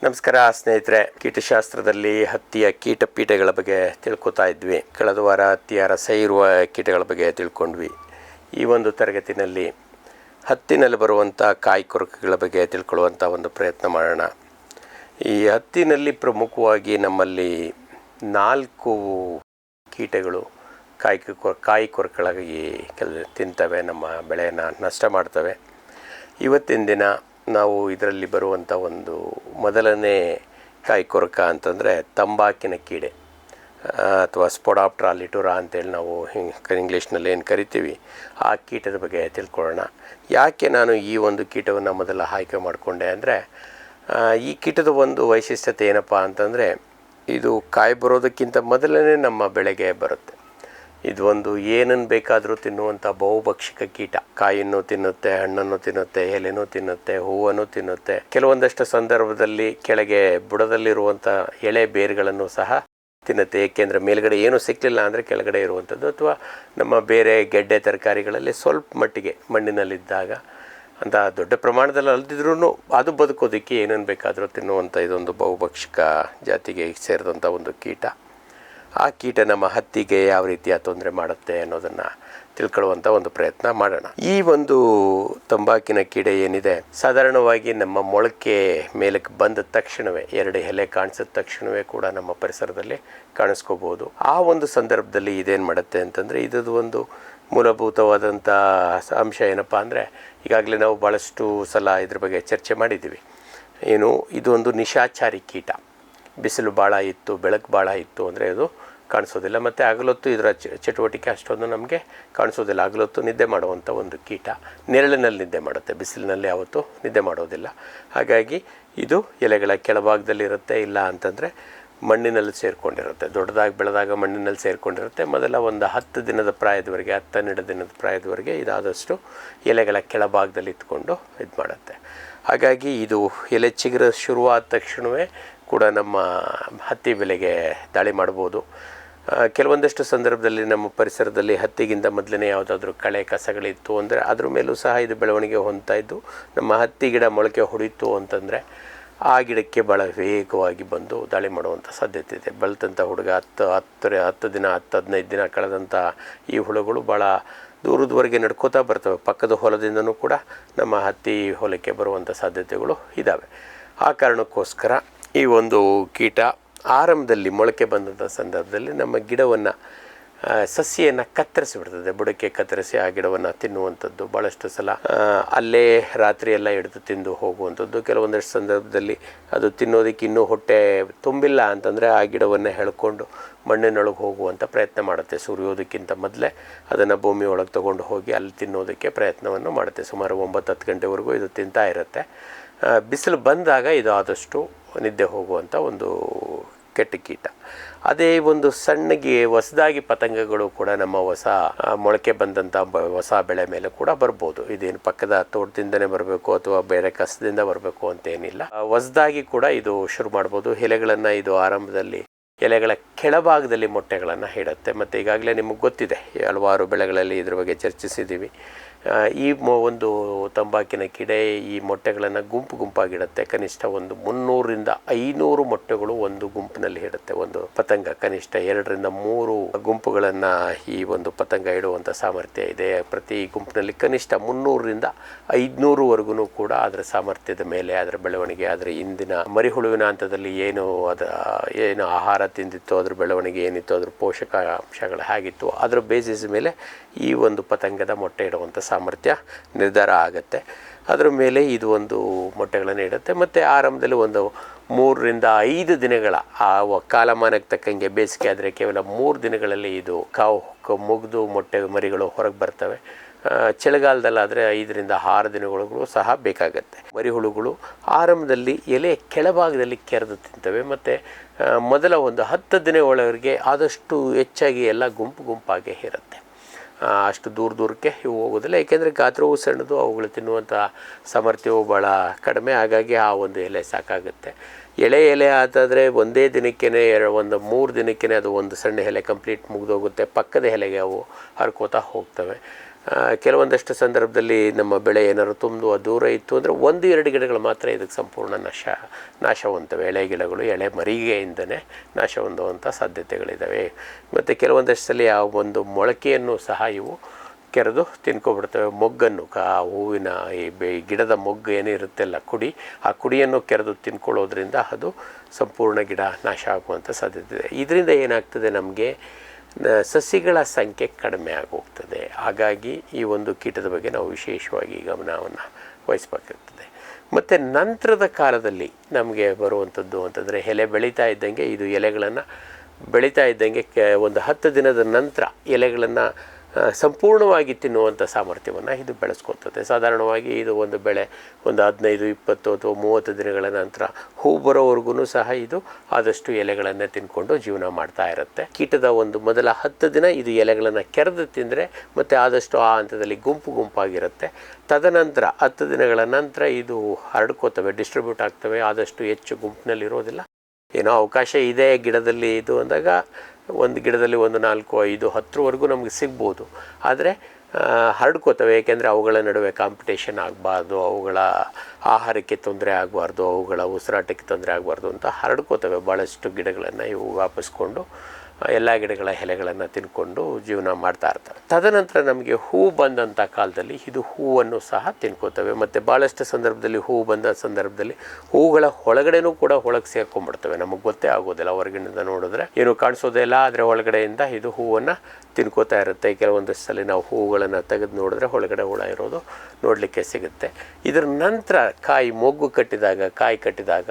ನಮಸ್ಕಾರ ಸ್ನೇಹಿತರೆ, ಕೀಟಶಾಸ್ತ್ರದಲ್ಲಿ ಹತ್ತಿಯ ಕೀಟಪೀಠಗಳ ಬಗ್ಗೆ ತಿಳ್ಕೊತಾ ಇದ್ವಿ. ಕಳೆದ ವಾರ ಹತ್ತಿಯ ರಸ ಇರುವ ಕೀಟಗಳ ಬಗ್ಗೆ ತಿಳ್ಕೊಂಡ್ವಿ. ಈ ಒಂದು ತರಗತಿನಲ್ಲಿ ಹತ್ತಿನಲ್ಲಿ ಬರುವಂಥ ಕಾಯಿ ಕೊರಕಗಳ ಬಗ್ಗೆ ತಿಳ್ಕೊಳ್ಳುವಂಥ ಒಂದು ಪ್ರಯತ್ನ ಮಾಡೋಣ. ಈ ಹತ್ತಿನಲ್ಲಿ ಪ್ರಮುಖವಾಗಿ ನಮ್ಮಲ್ಲಿ 4 ಕೀಟಗಳು ಕಾಯಿ ಕೊರಕಗಳಾಗಿ ತಿಂತವೆ, ನಮ್ಮ ಬೆಳೆಯನ್ನು ನಷ್ಟ ಮಾಡ್ತವೆ. ಇವತ್ತಿನ ದಿನ ನಾವು ಇದರಲ್ಲಿ ಬರುವಂಥ ಒಂದು ಮೊದಲನೇ ಕಾಯಿ ಕೊರಕ ಅಂತಂದರೆ ತಂಬಾಕಿನ ಕೀಡೆ ಅಥವಾ ಸ್ಪೊಡಾಪ್ಟೆರಾ ಲಿಟುರಾ ಅಂತೇಳಿ ನಾವು ಇಂಗ್ಲೀಷ್ನಲ್ಲಿ ಏನು ಕರಿತೀವಿ, ಆ ಕೀಟದ ಬಗ್ಗೆ ತಿಳ್ಕೊಳ್ಳೋಣ. ಯಾಕೆ ನಾನು ಈ ಒಂದು ಕೀಟವನ್ನು ಮೊದಲ ಆಯ್ಕೆ ಮಾಡಿಕೊಂಡೆ ಅಂದರೆ, ಈ ಕೀಟದ ಒಂದು ವೈಶಿಷ್ಟ್ಯತೆ ಏನಪ್ಪ ಅಂತಂದರೆ, ಇದು ಕಾಯಿ ಬರೋದಕ್ಕಿಂತ ಮೊದಲನೇ ನಮ್ಮ ಬೆಳೆಗೆ ಬರುತ್ತೆ. ಇದು ಒಂದು ಏನನ್ನು ಬೇಕಾದರೂ ತಿನ್ನುವಂಥ ಬಹುಭಕ್ಷಿಕ ಕೀಟ. ಕಾಯಿಯನ್ನು ತಿನ್ನುತ್ತೆ, ಹಣ್ಣನ್ನು ತಿನ್ನುತ್ತೆ, ಎಲೆನೂ ತಿನ್ನುತ್ತೆ, ಹೂವನ್ನು ತಿನ್ನುತ್ತೆ. ಕೆಲವೊಂದಷ್ಟು ಸಂದರ್ಭದಲ್ಲಿ ಕೆಳಗೆ ಬುಡದಲ್ಲಿರುವಂಥ ಎಳೆ ಬೇರುಗಳನ್ನು ಸಹ ತಿನ್ನುತ್ತೆ. ಏಕೆಂದರೆ ಮೇಲ್ಗಡೆ ಏನೂ ಸಿಕ್ಕಲಿಲ್ಲ ಅಂದರೆ ಕೆಳಗಡೆ ಇರುವಂಥದ್ದು, ಅಥವಾ ನಮ್ಮ ಬೇರೆ ಗೆಡ್ಡೆ ತರಕಾರಿಗಳಲ್ಲಿ ಸ್ವಲ್ಪ ಮಟ್ಟಿಗೆ ಮಣ್ಣಿನಲ್ಲಿದ್ದಾಗ ಅಂತ ದೊಡ್ಡ ಪ್ರಮಾಣದಲ್ಲಿ ಅಲ್ದಿದ್ರೂ ಅದು ಬದುಕೋದಕ್ಕೆ ಏನನ್ನು ಬೇಕಾದರೂ ತಿನ್ನುವಂಥ ಇದೊಂದು ಬಹುಭಕ್ಷಿಕ ಜಾತಿಗೆ ಸೇರಿದಂಥ ಒಂದು ಕೀಟ. ಆ ಕೀಟ ನಮ್ಮ ಹತ್ತಿಗೆ ಯಾವ ರೀತಿಯ ತೊಂದರೆ ಮಾಡುತ್ತೆ ಅನ್ನೋದನ್ನು ತಿಳ್ಕೊಳ್ಳುವಂಥ ಒಂದು ಪ್ರಯತ್ನ ಮಾಡೋಣ. ಈ ಒಂದು ತಂಬಾಕಿನ ಕೀಡೆ ಏನಿದೆ, ಸಾಧಾರಣವಾಗಿ ನಮ್ಮ ಮೊಳಕೆ ಮೇಲಕ್ಕೆ ಬಂದ ತಕ್ಷಣವೇ 2 ಎಲೆ ಕಾಣಿಸಿದ ತಕ್ಷಣವೇ ಕೂಡ ನಮ್ಮ ಪರಿಸರದಲ್ಲಿ ಕಾಣಿಸ್ಕೋಬೋದು. ಆ ಒಂದು ಸಂದರ್ಭದಲ್ಲಿ ಇದೇನು ಮಾಡುತ್ತೆ ಅಂತಂದರೆ, ಇದದು ಒಂದು ಮೂಲಭೂತವಾದಂಥ ಅಂಶ ಏನಪ್ಪ ಅಂದರೆ, ಈಗಾಗಲೇ ನಾವು ಭಾಳಷ್ಟು ಸಲ ಇದ್ರ ಬಗ್ಗೆ ಚರ್ಚೆ ಮಾಡಿದ್ದೀವಿ. ಇದು ಒಂದು ನಿಶಾಚಾರಿ ಕೀಟ. ಬಿಸಿಲು ಭಾಳ ಇತ್ತು, ಬೆಳಕು ಭಾಳ ಇತ್ತು ಅಂದರೆ ಇದು ಕಾಣಿಸೋದಿಲ್ಲ. ಮತ್ತು ಹಗಲೊತ್ತು ಇದರ ಚಟುವಟಿಕೆ ಅಷ್ಟೊಂದು ನಮಗೆ ಕಾಣಿಸೋದಿಲ್ಲ. ಹಗಲೊತ್ತು ನಿದ್ದೆ ಮಾಡುವಂಥ ಒಂದು ಕೀಟ. ನೆರಳಿನಲ್ಲಿ ನಿದ್ದೆ ಮಾಡುತ್ತೆ, ಬಿಸಿಲಿನಲ್ಲಿ ಯಾವತ್ತೂ ನಿದ್ದೆ ಮಾಡೋದಿಲ್ಲ. ಹಾಗಾಗಿ ಇದು ಎಲೆಗಳ ಕೆಳಭಾಗದಲ್ಲಿರುತ್ತೆ, ಇಲ್ಲ ಅಂತಂದರೆ ಮಣ್ಣಿನಲ್ಲಿ ಸೇರಿಕೊಂಡಿರುತ್ತೆ. ದೊಡ್ಡದಾಗಿ ಬೆಳೆದಾಗ ಮಣ್ಣಿನಲ್ಲಿ ಸೇರಿಕೊಂಡಿರುತ್ತೆ. ಮೊದಲ ಒಂದು 10 ದಿನದ ಪ್ರಾಯದವರೆಗೆ, 10-12 ದಿನದ ಪ್ರಾಯದವರೆಗೆ ಇದಾದಷ್ಟು ಎಲೆಗಳ ಕೆಳಭಾಗದಲ್ಲಿ ಇಟ್ಕೊಂಡು ಇದು ಮಾಡುತ್ತೆ. ಹಾಗಾಗಿ ಇದು ಎಲೆ ಚಿಗುರ ಶುರುವಾದ ತಕ್ಷಣವೇ ಕೂಡ ನಮ್ಮ ಹತ್ತಿ ಬೆಳೆಗೆ ದಾಳಿ ಮಾಡ್ಬೋದು. ಕೆಲವೊಂದಷ್ಟು ಸಂದರ್ಭದಲ್ಲಿ ನಮ್ಮ ಪರಿಸರದಲ್ಲಿ ಹತ್ತಿಗಿಂತ ಮೊದಲನೇ ಯಾವುದಾದ್ರೂ ಕಳೆ ಕಸಗಳಿತ್ತು ಅಂದರೆ ಅದ್ರ ಮೇಲೂ ಸಹ ಇದು ಬೆಳವಣಿಗೆ ಹೊಂದ್ತಾ ಇದ್ದು, ನಮ್ಮ ಹತ್ತಿ ಗಿಡ ಮೊಳಕೆ ಹೊಡಿತು ಅಂತಂದರೆ ಆ ಗಿಡಕ್ಕೆ ಭಾಳ ವೇಗವಾಗಿ ಬಂದು ದಾಳಿ ಮಾಡುವಂಥ ಸಾಧ್ಯತೆ ಇದೆ. ಬೆಳೆದಂಥ ಹುಡುಗ 10 ದಿನ 10-15 ದಿನ ಕಳೆದಂಥ ಈ ಹುಳುಗಳು ಭಾಳ ದೂರದವರೆಗೆ ನಡ್ಕೋತಾ ಬರ್ತವೆ. ಪಕ್ಕದ ಹೊಲದಿಂದನೂ ಕೂಡ ನಮ್ಮ ಹತ್ತಿ ಹೊಲಕ್ಕೆ ಬರುವಂಥ ಸಾಧ್ಯತೆಗಳು ಇದ್ದಾವೆ. ಆ ಕಾರಣಕ್ಕೋಸ್ಕರ ಈ ಒಂದು ಕೀಟ ಆರಂಭದಲ್ಲಿ ಮೊಳಕೆ ಬಂದಂಥ ಸಂದರ್ಭದಲ್ಲಿ ನಮ್ಮ ಗಿಡವನ್ನು, ಸಸಿಯನ್ನು ಕತ್ತರಿಸಿಬಿಡ್ತದೆ. ಬುಡಕ್ಕೆ ಕತ್ತರಿಸಿ ಆ ಗಿಡವನ್ನು ತಿನ್ನುವಂಥದ್ದು ಭಾಳಷ್ಟು ಸಲ. ಅಲ್ಲೇ ರಾತ್ರಿ ಎಲ್ಲ ಹಿಡಿದು ತಿಂದು ಹೋಗುವಂಥದ್ದು. ಕೆಲವೊಂದಷ್ಟು ಸಂದರ್ಭದಲ್ಲಿ ಅದು ತಿನ್ನೋದಕ್ಕೆ ಇನ್ನೂ ಹೊಟ್ಟೆ ತುಂಬಿಲ್ಲ ಅಂತಂದರೆ ಆ ಗಿಡವನ್ನು ಎಳ್ಕೊಂಡು ಮಣ್ಣಿನೊಳಗೆ ಹೋಗುವಂಥ ಪ್ರಯತ್ನ ಮಾಡುತ್ತೆ. ಸುರಿಯೋದಕ್ಕಿಂತ ಮೊದಲೇ ಅದನ್ನು ಭೂಮಿ ಒಳಗೆ ತೊಗೊಂಡು ಹೋಗಿ ಅಲ್ಲಿ ತಿನ್ನೋದಕ್ಕೆ ಪ್ರಯತ್ನವನ್ನು ಮಾಡುತ್ತೆ. ಸುಮಾರು 9-10 ಗಂಟೆವರೆಗೂ ಇದು ತಿಂತಾ ಇರುತ್ತೆ. ಬಿಸಿಲು ಬಂದಾಗ ಇದು ಆದಷ್ಟು ನಿದ್ದೆ ಹೋಗುವಂಥ ಒಂದು ಕೆಟ್ಟ ಕೀಟ. ಅದೇ ಒಂದು ಸಣ್ಣಗೆ ಹೊಸದಾಗಿ ಪತಂಗಗಳು ಕೂಡ ನಮ್ಮ ಹೊಸ ಮೊಳಕೆ ಬಂದಂಥ ಹೊಸ ಬೆಳೆ ಮೇಲೆ ಕೂಡ ಬರ್ಬೋದು. ಇದೇನು ಪಕ್ಕದ ತೋಟದಿಂದನೇ ಬರಬೇಕು ಅಥವಾ ಬೇರೆ ಕಸದಿಂದ ಬರಬೇಕು ಅಂತೇನಿಲ್ಲ. ಹೊಸದಾಗಿ ಕೂಡ ಇದು ಶುರು ಮಾಡ್ಬೋದು. ಎಲೆಗಳನ್ನು ಇದು ಆರಂಭದಲ್ಲಿ ಎಲೆಗಳ ಕೆಳಭಾಗದಲ್ಲಿ ಮೊಟ್ಟೆಗಳನ್ನು ಇಡುತ್ತೆ. ಮತ್ತು ಈಗಾಗಲೇ ನಿಮಗೆ ಗೊತ್ತಿದೆ, ಹಲವಾರು ಬೆಳೆಗಳಲ್ಲಿ ಇದ್ರ ಬಗ್ಗೆ ಚರ್ಚಿಸಿದ್ದೀವಿ. ಈ ಒಂದು ತಂಬಾಕಿನ ಕೀಡೆ ಈ ಮೊಟ್ಟೆಗಳನ್ನು ಗುಂಪಾಗಿಡುತ್ತೆ. ಕನಿಷ್ಠ ಒಂದು 300-500 ಮೊಟ್ಟೆಗಳು ಒಂದು ಗುಂಪಿನಲ್ಲಿ ಇಡುತ್ತೆ. ಒಂದು ಪತಂಗ ಕನಿಷ್ಠ 2-3 ಗುಂಪುಗಳನ್ನು ಈ ಒಂದು ಪತಂಗ ಇಡುವಂಥ ಸಾಮರ್ಥ್ಯ ಇದೆ. ಪ್ರತಿ ಗುಂಪಿನಲ್ಲಿ ಕನಿಷ್ಠ 300-500ವರೆಗೂ ಕೂಡ ಅದರ ಸಾಮರ್ಥ್ಯದ ಮೇಲೆ, ಅದರ ಬೆಳವಣಿಗೆ, ಅದರ ಇಂದಿನ ಮರಿಹುಳುವಿನ ಹಂತದಲ್ಲಿ ಏನು ಆಹಾರ ತಿಂದಿತ್ತು, ಅದ್ರ ಬೆಳವಣಿಗೆ ಏನಿತ್ತು, ಅದ್ರ ಪೋಷಕಾಂಶಗಳು ಹೇಗಿತ್ತು, ಅದರ ಬೇಸಿಸ್ ಮೇಲೆ ಈ ಒಂದು ಪತಂಗದ ಮೊಟ್ಟೆ ಇಡುವಂಥ ಸಾಮರ್ಥ್ಯ ನಿರ್ಧಾರ ಆಗುತ್ತೆ. ಅದರ ಮೇಲೆ ಇದು ಒಂದು ಮೊಟ್ಟೆಗಳನ್ನು ಇಡುತ್ತೆ. ಮತ್ತು ಆರಂಭದಲ್ಲಿ ಒಂದು 3-5 ದಿನಗಳ ಆ ಕಾಲಮಾನಕ್ಕೆ ತಕ್ಕಂಗೆ, ಬೇಸಿಗೆ ಆದರೆ ಕೇವಲ 3 ದಿನಗಳಲ್ಲಿ ಇದು ಮುಗಿದು ಮೊಟ್ಟೆ ಮರಿಗಳು ಹೊರಗೆ ಬರ್ತವೆ. ಚಳಿಗಾಲದಲ್ಲಾದರೆ 5-6 ದಿನಗಳಿಗೂ ಸಹ ಬೇಕಾಗತ್ತೆ. ಮರಿಹುಳುಗಳು ಆರಂಭದಲ್ಲಿ ಎಲೆ ಕೆಳಭಾಗದಲ್ಲಿ ಕೆರೆದು ತಿಂತವೆ. ಮತ್ತು ಮೊದಲ ಒಂದು 10 ದಿನಗಳವರೆಗೆ ಆದಷ್ಟು ಹೆಚ್ಚಾಗಿ ಎಲ್ಲ ಗುಂಪಾಗಿ ಇರುತ್ತೆ. ಅಷ್ಟು ದೂರಕ್ಕೆ ಇವು ಹೋಗೋದಿಲ್ಲ. ಏಕೆಂದರೆ ಗಾತ್ರವು ಸಣ್ಣದು, ಅವುಗಳು ತಿನ್ನುವಂಥ ಸಾಮರ್ಥ್ಯವು ಭಾಳ ಕಡಿಮೆ. ಹಾಗಾಗಿ ಆ ಒಂದು ಎಲೆ ಸಾಕಾಗುತ್ತೆ. ಎಲೆ ಆತಾದರೆ ಒಂದೇ ದಿನಕ್ಕೇ ಒಂದು 3 ದಿನಕ್ಕೇ ಅದು ಒಂದು ಸಣ್ಣ ಎಲೆ ಕಂಪ್ಲೀಟ್ ಮುಗಿದೋಗುತ್ತೆ, ಪಕ್ಕದ ಎಲೆಗೆ ಅವು ಹರ್ಕೋತಾ ಹೋಗ್ತವೆ. ಕೆಲವೊಂದಷ್ಟು ಸಂದರ್ಭದಲ್ಲಿ ನಮ್ಮ ಬೆಳೆ ಏನಾದ್ರು ತುಂಬ ದೂರ ಇತ್ತು ಅಂದರೆ 1-2 ಗಿಡಗಳು ಮಾತ್ರ ಇದಕ್ಕೆ ಸಂಪೂರ್ಣ ನಾಶ ಹೊಂದ್ತವೆ. ಎಳೆ ಗಿಡಗಳು ಎಳೆ ಮರಿಗೆಯಿಂದನೇ ನಾಶ ಹೊಂದುವಂಥ ಸಾಧ್ಯತೆಗಳಿದ್ದಾವೆ. ಮತ್ತು ಕೆಲವೊಂದಷ್ಟು ಸಲ ಆ ಒಂದು ಮೊಳಕೆಯನ್ನು ಸಹ ಇವು ಕೆರೆದು ತಿನ್ಕೊಬಿಡ್ತವೆ. ಮೊಗ್ಗನ್ನು ಹೂವಿನ ಈ ಗಿಡದ ಮೊಗ್ಗು ಏನಿರುತ್ತೆಲ್ಲ ಆ ಕುಡಿಯನ್ನು ಕೆರೆದು ತಿನ್ಕೊಳ್ಳೋದ್ರಿಂದ ಅದು ಸಂಪೂರ್ಣ ಗಿಡ ನಾಶ ಆಗುವಂಥ ಸಾಧ್ಯತೆ ಇದೆ. ಇದರಿಂದ ಏನಾಗ್ತದೆ, ನಮಗೆ ಸಸಿಗಳ ಸಂಖ್ಯೆ ಕಡಿಮೆ ಆಗೋಗ್ತದೆ. ಹಾಗಾಗಿ ಈ ಒಂದು ಕೀಟದ ಬಗ್ಗೆ ನಾವು ವಿಶೇಷವಾಗಿ ಗಮನವನ್ನು ವಹಿಸಬೇಕಾಗ್ತದೆ. ಮತ್ತು ನಂತರದ ಕಾಲದಲ್ಲಿ ನಮಗೆ ಬರುವಂಥದ್ದು ಅಂತಂದರೆ ಎಲೆ ಬೆಳೀತಾ ಇದ್ದಂಗೆ ಇದು ಎಲೆಗಳನ್ನು ಬೆಳೀತಾ ಇದ್ದಂಗೆ ಒಂದು 10 ದಿನದ ನಂತರ ಎಲೆಗಳನ್ನು ಸಂಪೂರ್ಣವಾಗಿ ತಿನ್ನುವಂಥ ಸಾಮರ್ಥ್ಯವನ್ನು ಇದು ಬೆಳೆಸ್ಕೊತದೆ. ಸಾಧಾರಣವಾಗಿ ಇದು ಒಂದು ಬೆಳೆ ಒಂದು 15, 20 ಅಥವಾ 30 ದಿನಗಳ ನಂತರ ಹೂ ಬರೋವರೆಗೂ ಸಹ ಇದು ಆದಷ್ಟು ಎಲೆಗಳನ್ನೇ ತಿನ್ಕೊಂಡು ಜೀವನ ಮಾಡ್ತಾ ಇರುತ್ತೆ. ಕೀಟದ ಒಂದು ಮೊದಲ 10 ದಿನ ಇದು ಎಲೆಗಳನ್ನು ಕೆರೆದು ತಿಂದರೆ ಮತ್ತು ಆದಷ್ಟು ಆ ಹಂತದಲ್ಲಿ ಗುಂಪಾಗಿರುತ್ತೆ. ತದನಂತರ 10 ದಿನಗಳ ನಂತರ ಇದು ಹರಡ್ಕೋತವೆ, ಡಿಸ್ಟ್ರಿಬ್ಯೂಟ್ ಆಗ್ತವೆ. ಆದಷ್ಟು ಹೆಚ್ಚು ಗುಂಪಿನಲ್ಲಿರೋದಿಲ್ಲ. ಏನೋ ಅವಕಾಶ ಇದೆ ಗಿಡದಲ್ಲಿ ಇದು ಅಂದಾಗ ಒಂದು ಗಿಡದಲ್ಲಿ 1, 4, 5, 10ವರೆಗೂ ನಮಗೆ ಸಿಗ್ಬೋದು. ಆದರೆ ಹರಡ್ಕೋತವೆ, ಏಕೆಂದರೆ ಅವುಗಳ ನಡುವೆ ಕಾಂಪಿಟೇಷನ್ ಆಗಬಾರ್ದು, ಅವುಗಳ ಆಹಾರಕ್ಕೆ ತೊಂದರೆ ಆಗಬಾರ್ದು, ಅವುಗಳ ಉಸಿರಾಟಕ್ಕೆ ತೊಂದರೆ ಆಗಬಾರ್ದು ಅಂತ ಹರಡ್ಕೋತವೆ. ಭಾಳಷ್ಟು ಗಿಡಗಳನ್ನು ಇವು ವ್ಯಾಪಿಸ್ಕೊಂಡು ಎಲ್ಲ ಗಿಡಗಳ ಎಲೆಗಳನ್ನು ತಿನ್ಕೊಂಡು ಜೀವನ ಮಾಡ್ತಾ ಇರ್ತಾರೆ. ತದನಂತರ ನಮಗೆ ಹೂ ಬಂದಂಥ ಕಾಲದಲ್ಲಿ ಇದು ಹೂವನ್ನು ಸಹ ತಿನ್ಕೋತವೆ. ಮತ್ತು ಭಾಳಷ್ಟು ಸಂದರ್ಭದಲ್ಲಿ ಹೂ ಬಂದ ಸಂದರ್ಭದಲ್ಲಿ ಹೂಗಳ ಒಳಗಡೆನೂ ಕೂಡ ಒಳಗೆ ಸೇರ್ಕೊಂಡ್ಬಿಡ್ತವೆ. ನಮಗೆ ಗೊತ್ತೇ ಆಗೋದಿಲ್ಲ, ಹೊರಗಿನಿಂದ ನೋಡಿದ್ರೆ ಏನು ಕಾಣಿಸೋದೇ ಇಲ್ಲ. ಆದರೆ ಒಳಗಡೆಯಿಂದ ಇದು ಹೂವನ್ನು ತಿನ್ಕೋತಾ ಇರುತ್ತೆ. ಕೆಲವೊಂದಷ್ಟು ಸಲ ನಾವು ಹೂಗಳನ್ನು ತೆಗೆದು ನೋಡಿದ್ರೆ ಒಳಗಡೆ ಹುಳ ಇರೋದು ನೋಡಲಿಕ್ಕೆ ಸಿಗುತ್ತೆ. ಇದರ ನಂತರ ಮೊಗ್ಗು ಕಟ್ಟಿದಾಗ ಕಾಯಿ ಕಟ್ಟಿದಾಗ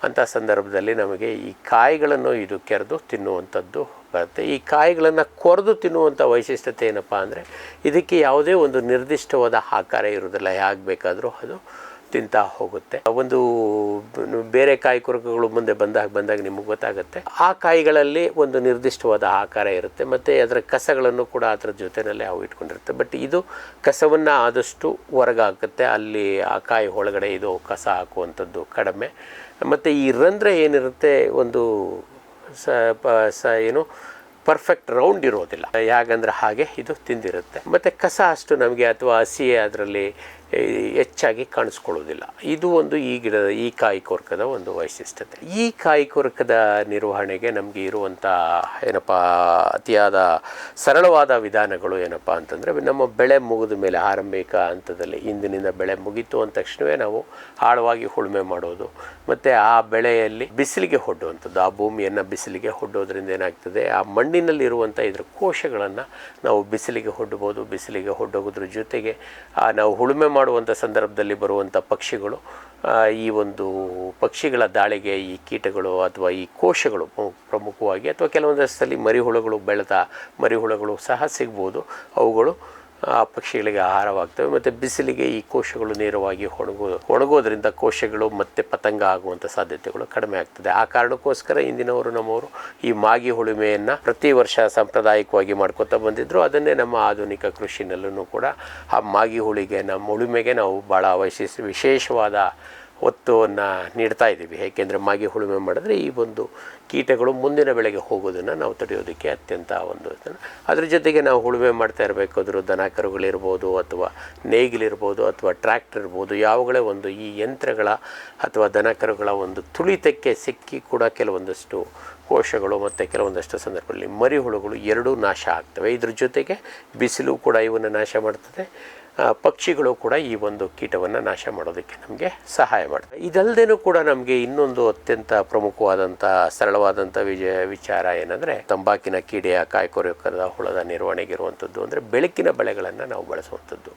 ಅಂಥ ಸಂದರ್ಭದಲ್ಲಿ ನಮಗೆ ಈ ಕಾಯಿಗಳನ್ನು ಇದು ಕೆರೆದು ತಿನ್ನುವಂಥದ್ದು ಬರುತ್ತೆ. ಈ ಕಾಯಿಗಳನ್ನು ಕೊರೆದು ತಿನ್ನುವಂಥ ವೈಶಿಷ್ಟ್ಯತೆ ಏನಪ್ಪ ಅಂದರೆ ಇದಕ್ಕೆ ಯಾವುದೇ ಒಂದು ನಿರ್ದಿಷ್ಟವಾದ ಆಕಾರ ಇರೋದಿಲ್ಲ, ಹೇಗೆ ಬೇಕಾದರೂ ಅದು ತಿಂತಾ ಹೋಗುತ್ತೆ. ಒಂದು ಬೇರೆ ಕಾಯಿ ಕೊರಕಗಳು ಮುಂದೆ ಬಂದಾಗ ನಿಮಗೆ ಗೊತ್ತಾಗುತ್ತೆ, ಆ ಕಾಯಿಗಳಲ್ಲಿ ಒಂದು ನಿರ್ದಿಷ್ಟವಾದ ಆಕಾರ ಇರುತ್ತೆ ಮತ್ತು ಅದರ ಕಸಗಳನ್ನು ಕೂಡ ಅದರ ಜೊತೆಯಲ್ಲೇ ಅವು ಇಟ್ಕೊಂಡಿರುತ್ತೆ. ಬಟ್ ಇದು ಕಸವನ್ನು ಆದಷ್ಟು ಹೊರಗೆ ಹಾಕುತ್ತೆ. ಅಲ್ಲಿ ಆ ಕಾಯಿ ಒಳಗಡೆ ಇದು ಕಸ ಹಾಕುವಂಥದ್ದು ಕಡಿಮೆ. ಮತ್ತು ಈ ರಂಧ್ರ ಏನಿರುತ್ತೆ ಒಂದು ಏನು ಪರ್ಫೆಕ್ಟ್ ರೌಂಡ್ ಇರೋದಿಲ್ಲ, ಯಾಕಂದರೆ ಹಾಗೆ ಇದು ತಿಂದಿರುತ್ತೆ. ಮತ್ತು ಕಸ ಅಷ್ಟು ನಮಗೆ ಅಥವಾ ಹಸಿಯೇ ಅದರಲ್ಲಿ ಹೆಚ್ಚಾಗಿ ಕಾಣಿಸ್ಕೊಳ್ಳೋದಿಲ್ಲ. ಇದು ಒಂದು ಈ ಕಾಯಿ ಕೊರಕದ ಒಂದು ವೈಶಿಷ್ಟ್ಯತೆ. ಈ ಕಾಯಿ ಕೊರಕದ ನಿರ್ವಹಣೆಗೆ ನಮಗೆ ಇರುವಂಥ ಅತಿಯಾದ ಸರಳವಾದ ವಿಧಾನಗಳು ಏನಪ್ಪ ಅಂತಂದರೆ, ನಮ್ಮ ಬೆಳೆ ಮುಗಿದ ಮೇಲೆ ಆರಂಭಿಕ ಹಂತದಲ್ಲಿ ಇಂದಿನಿಂದ ಬೆಳೆ ಮುಗೀತು ಅಂದ ತಕ್ಷಣವೇ ನಾವು ಆಳವಾಗಿ ಉಳುಮೆ ಮಾಡೋದು ಮತ್ತು ಆ ಬೆಳೆಯಲ್ಲಿ ಬಿಸಿಲಿಗೆ ಹೊಡ್ಡುವಂಥದ್ದು. ಆ ಭೂಮಿಯನ್ನು ಬಿಸಿಲಿಗೆ ಹೊಡ್ಡೋದ್ರಿಂದ ಏನಾಗ್ತದೆ, ಆ ಮಣ್ಣಿನಲ್ಲಿರುವಂಥ ಇದರ ಕೋಶಗಳನ್ನು ನಾವು ಬಿಸಿಲಿಗೆ ಹೊಡ್ಬೋದು. ಬಿಸಿಲಿಗೆ ಹೊಡ್ಡೋದ್ರ ಜೊತೆಗೆ ನಾವು ಉಳುಮೆ ಮಾಡುವಂಥ ಸಂದರ್ಭದಲ್ಲಿ ಬರುವಂಥ ಪಕ್ಷಿಗಳು, ಈ ಒಂದು ಪಕ್ಷಿಗಳ ದಾಳಿಗೆ ಈ ಕೀಟಗಳು ಅಥವಾ ಈ ಕೋಶಗಳು ಪ್ರಮುಖವಾಗಿ, ಅಥವಾ ಕೆಲವೊಂದರಲ್ಲಿ ಮರಿಹುಳುಗಳು ಬೆಳೆದ ಮರಿಹುಳುಗಳು ಸಹ ಸಿಗ್ಬೋದು. ಅವುಗಳು ಆ ಪಕ್ಷಿಗಳಿಗೆ ಆಹಾರವಾಗ್ತವೆ. ಮತ್ತು ಬಿಸಿಲಿಗೆ ಈ ಕೋಶಗಳು ನೇರವಾಗಿ ಒಣಗೋದ್ರಿಂದ ಕೋಶಗಳು ಮತ್ತು ಪತಂಗ ಆಗುವಂಥ ಸಾಧ್ಯತೆಗಳು ಕಡಿಮೆ ಆಗ್ತದೆ. ಆ ಕಾರಣಕ್ಕೋಸ್ಕರ ಇಂದಿನವರು ನಮ್ಮವರು ಈ ಮಾಗಿ ಉಳುಮೆಯನ್ನು ಪ್ರತಿ ವರ್ಷ ಸಾಂಪ್ರದಾಯಿಕವಾಗಿ ಮಾಡ್ಕೊತಾ ಬಂದಿದ್ದರು. ಅದನ್ನೇ ನಮ್ಮ ಆಧುನಿಕ ಕೃಷಿನಲ್ಲೂ ಕೂಡ ಆ ಮಾಗಿ ಉಳುಮೆಗೆ ನಾವು ಭಾಳ ವಿಶೇಷವಾದ ಒತ್ತನ್ನು ನೀಡ್ತಾ ಇದ್ದೀವಿ. ಏಕೆಂದರೆ ಮಾಗಿ ಉಳುಮೆ ಮಾಡಿದ್ರೆ ಈ ಒಂದು ಕೀಟಗಳು ಮುಂದಿನ ಬೆಳೆಗೆ ಹೋಗೋದನ್ನು ನಾವು ತಡೆಯೋದಕ್ಕೆ ಅತ್ಯಂತ ಒಂದು ಅದ್ರ ಜೊತೆಗೆ ನಾವು ಉಳುಮೆ ಮಾಡ್ತಾ ಇರಬೇಕಾದ್ರೂ ದನ ಕರುಗಳಿರ್ಬೋದು ಅಥವಾ ನೇಗಿಲಿರ್ಬೋದು ಅಥವಾ ಟ್ರ್ಯಾಕ್ಟರ್ ಇರ್ಬೋದು, ಯಾವುಗಳೇ ಒಂದು ಈ ಯಂತ್ರಗಳ ಅಥವಾ ದನ ಕರುಗಳ ಒಂದು ತುಳಿತಕ್ಕೆ ಸಿಕ್ಕಿ ಕೂಡ ಕೆಲವೊಂದಷ್ಟು ಕೋಶಗಳು ಮತ್ತು ಕೆಲವೊಂದಷ್ಟು ಸಂದರ್ಭದಲ್ಲಿ ಮರಿಹುಳುಗಳು ಎರಡೂ ನಾಶ ಆಗ್ತವೆ. ಇದ್ರ ಜೊತೆಗೆ ಬಿಸಿಲು ಕೂಡ ಇವನ್ನು ನಾಶ ಮಾಡ್ತದೆ. ಪಕ್ಷಿಗಳು ಕೂಡ ಈ ಒಂದು ಕೀಟವನ್ನು ನಾಶ ಮಾಡೋದಕ್ಕೆ ನಮಗೆ ಸಹಾಯ ಮಾಡ್ತವೆ. ಇದಲ್ಲದೇನೂ ಕೂಡ ನಮಗೆ ಇನ್ನೊಂದು ಅತ್ಯಂತ ಪ್ರಮುಖವಾದಂಥ ಸರಳವಾದಂಥ ವಿಚಾರ ಏನಂದರೆ, ತಂಬಾಕಿನ ಕೀಡೆಯ ಕಾಯಿಕೊರಕದ ಹುಳದ ನಿರ್ವಹಣೆಗಿರುವಂಥದ್ದು ಅಂದರೆ ಬೆಳಕಿನ ಬಳೆಗಳನ್ನು ನಾವು ಬಳಸುವಂಥದ್ದು.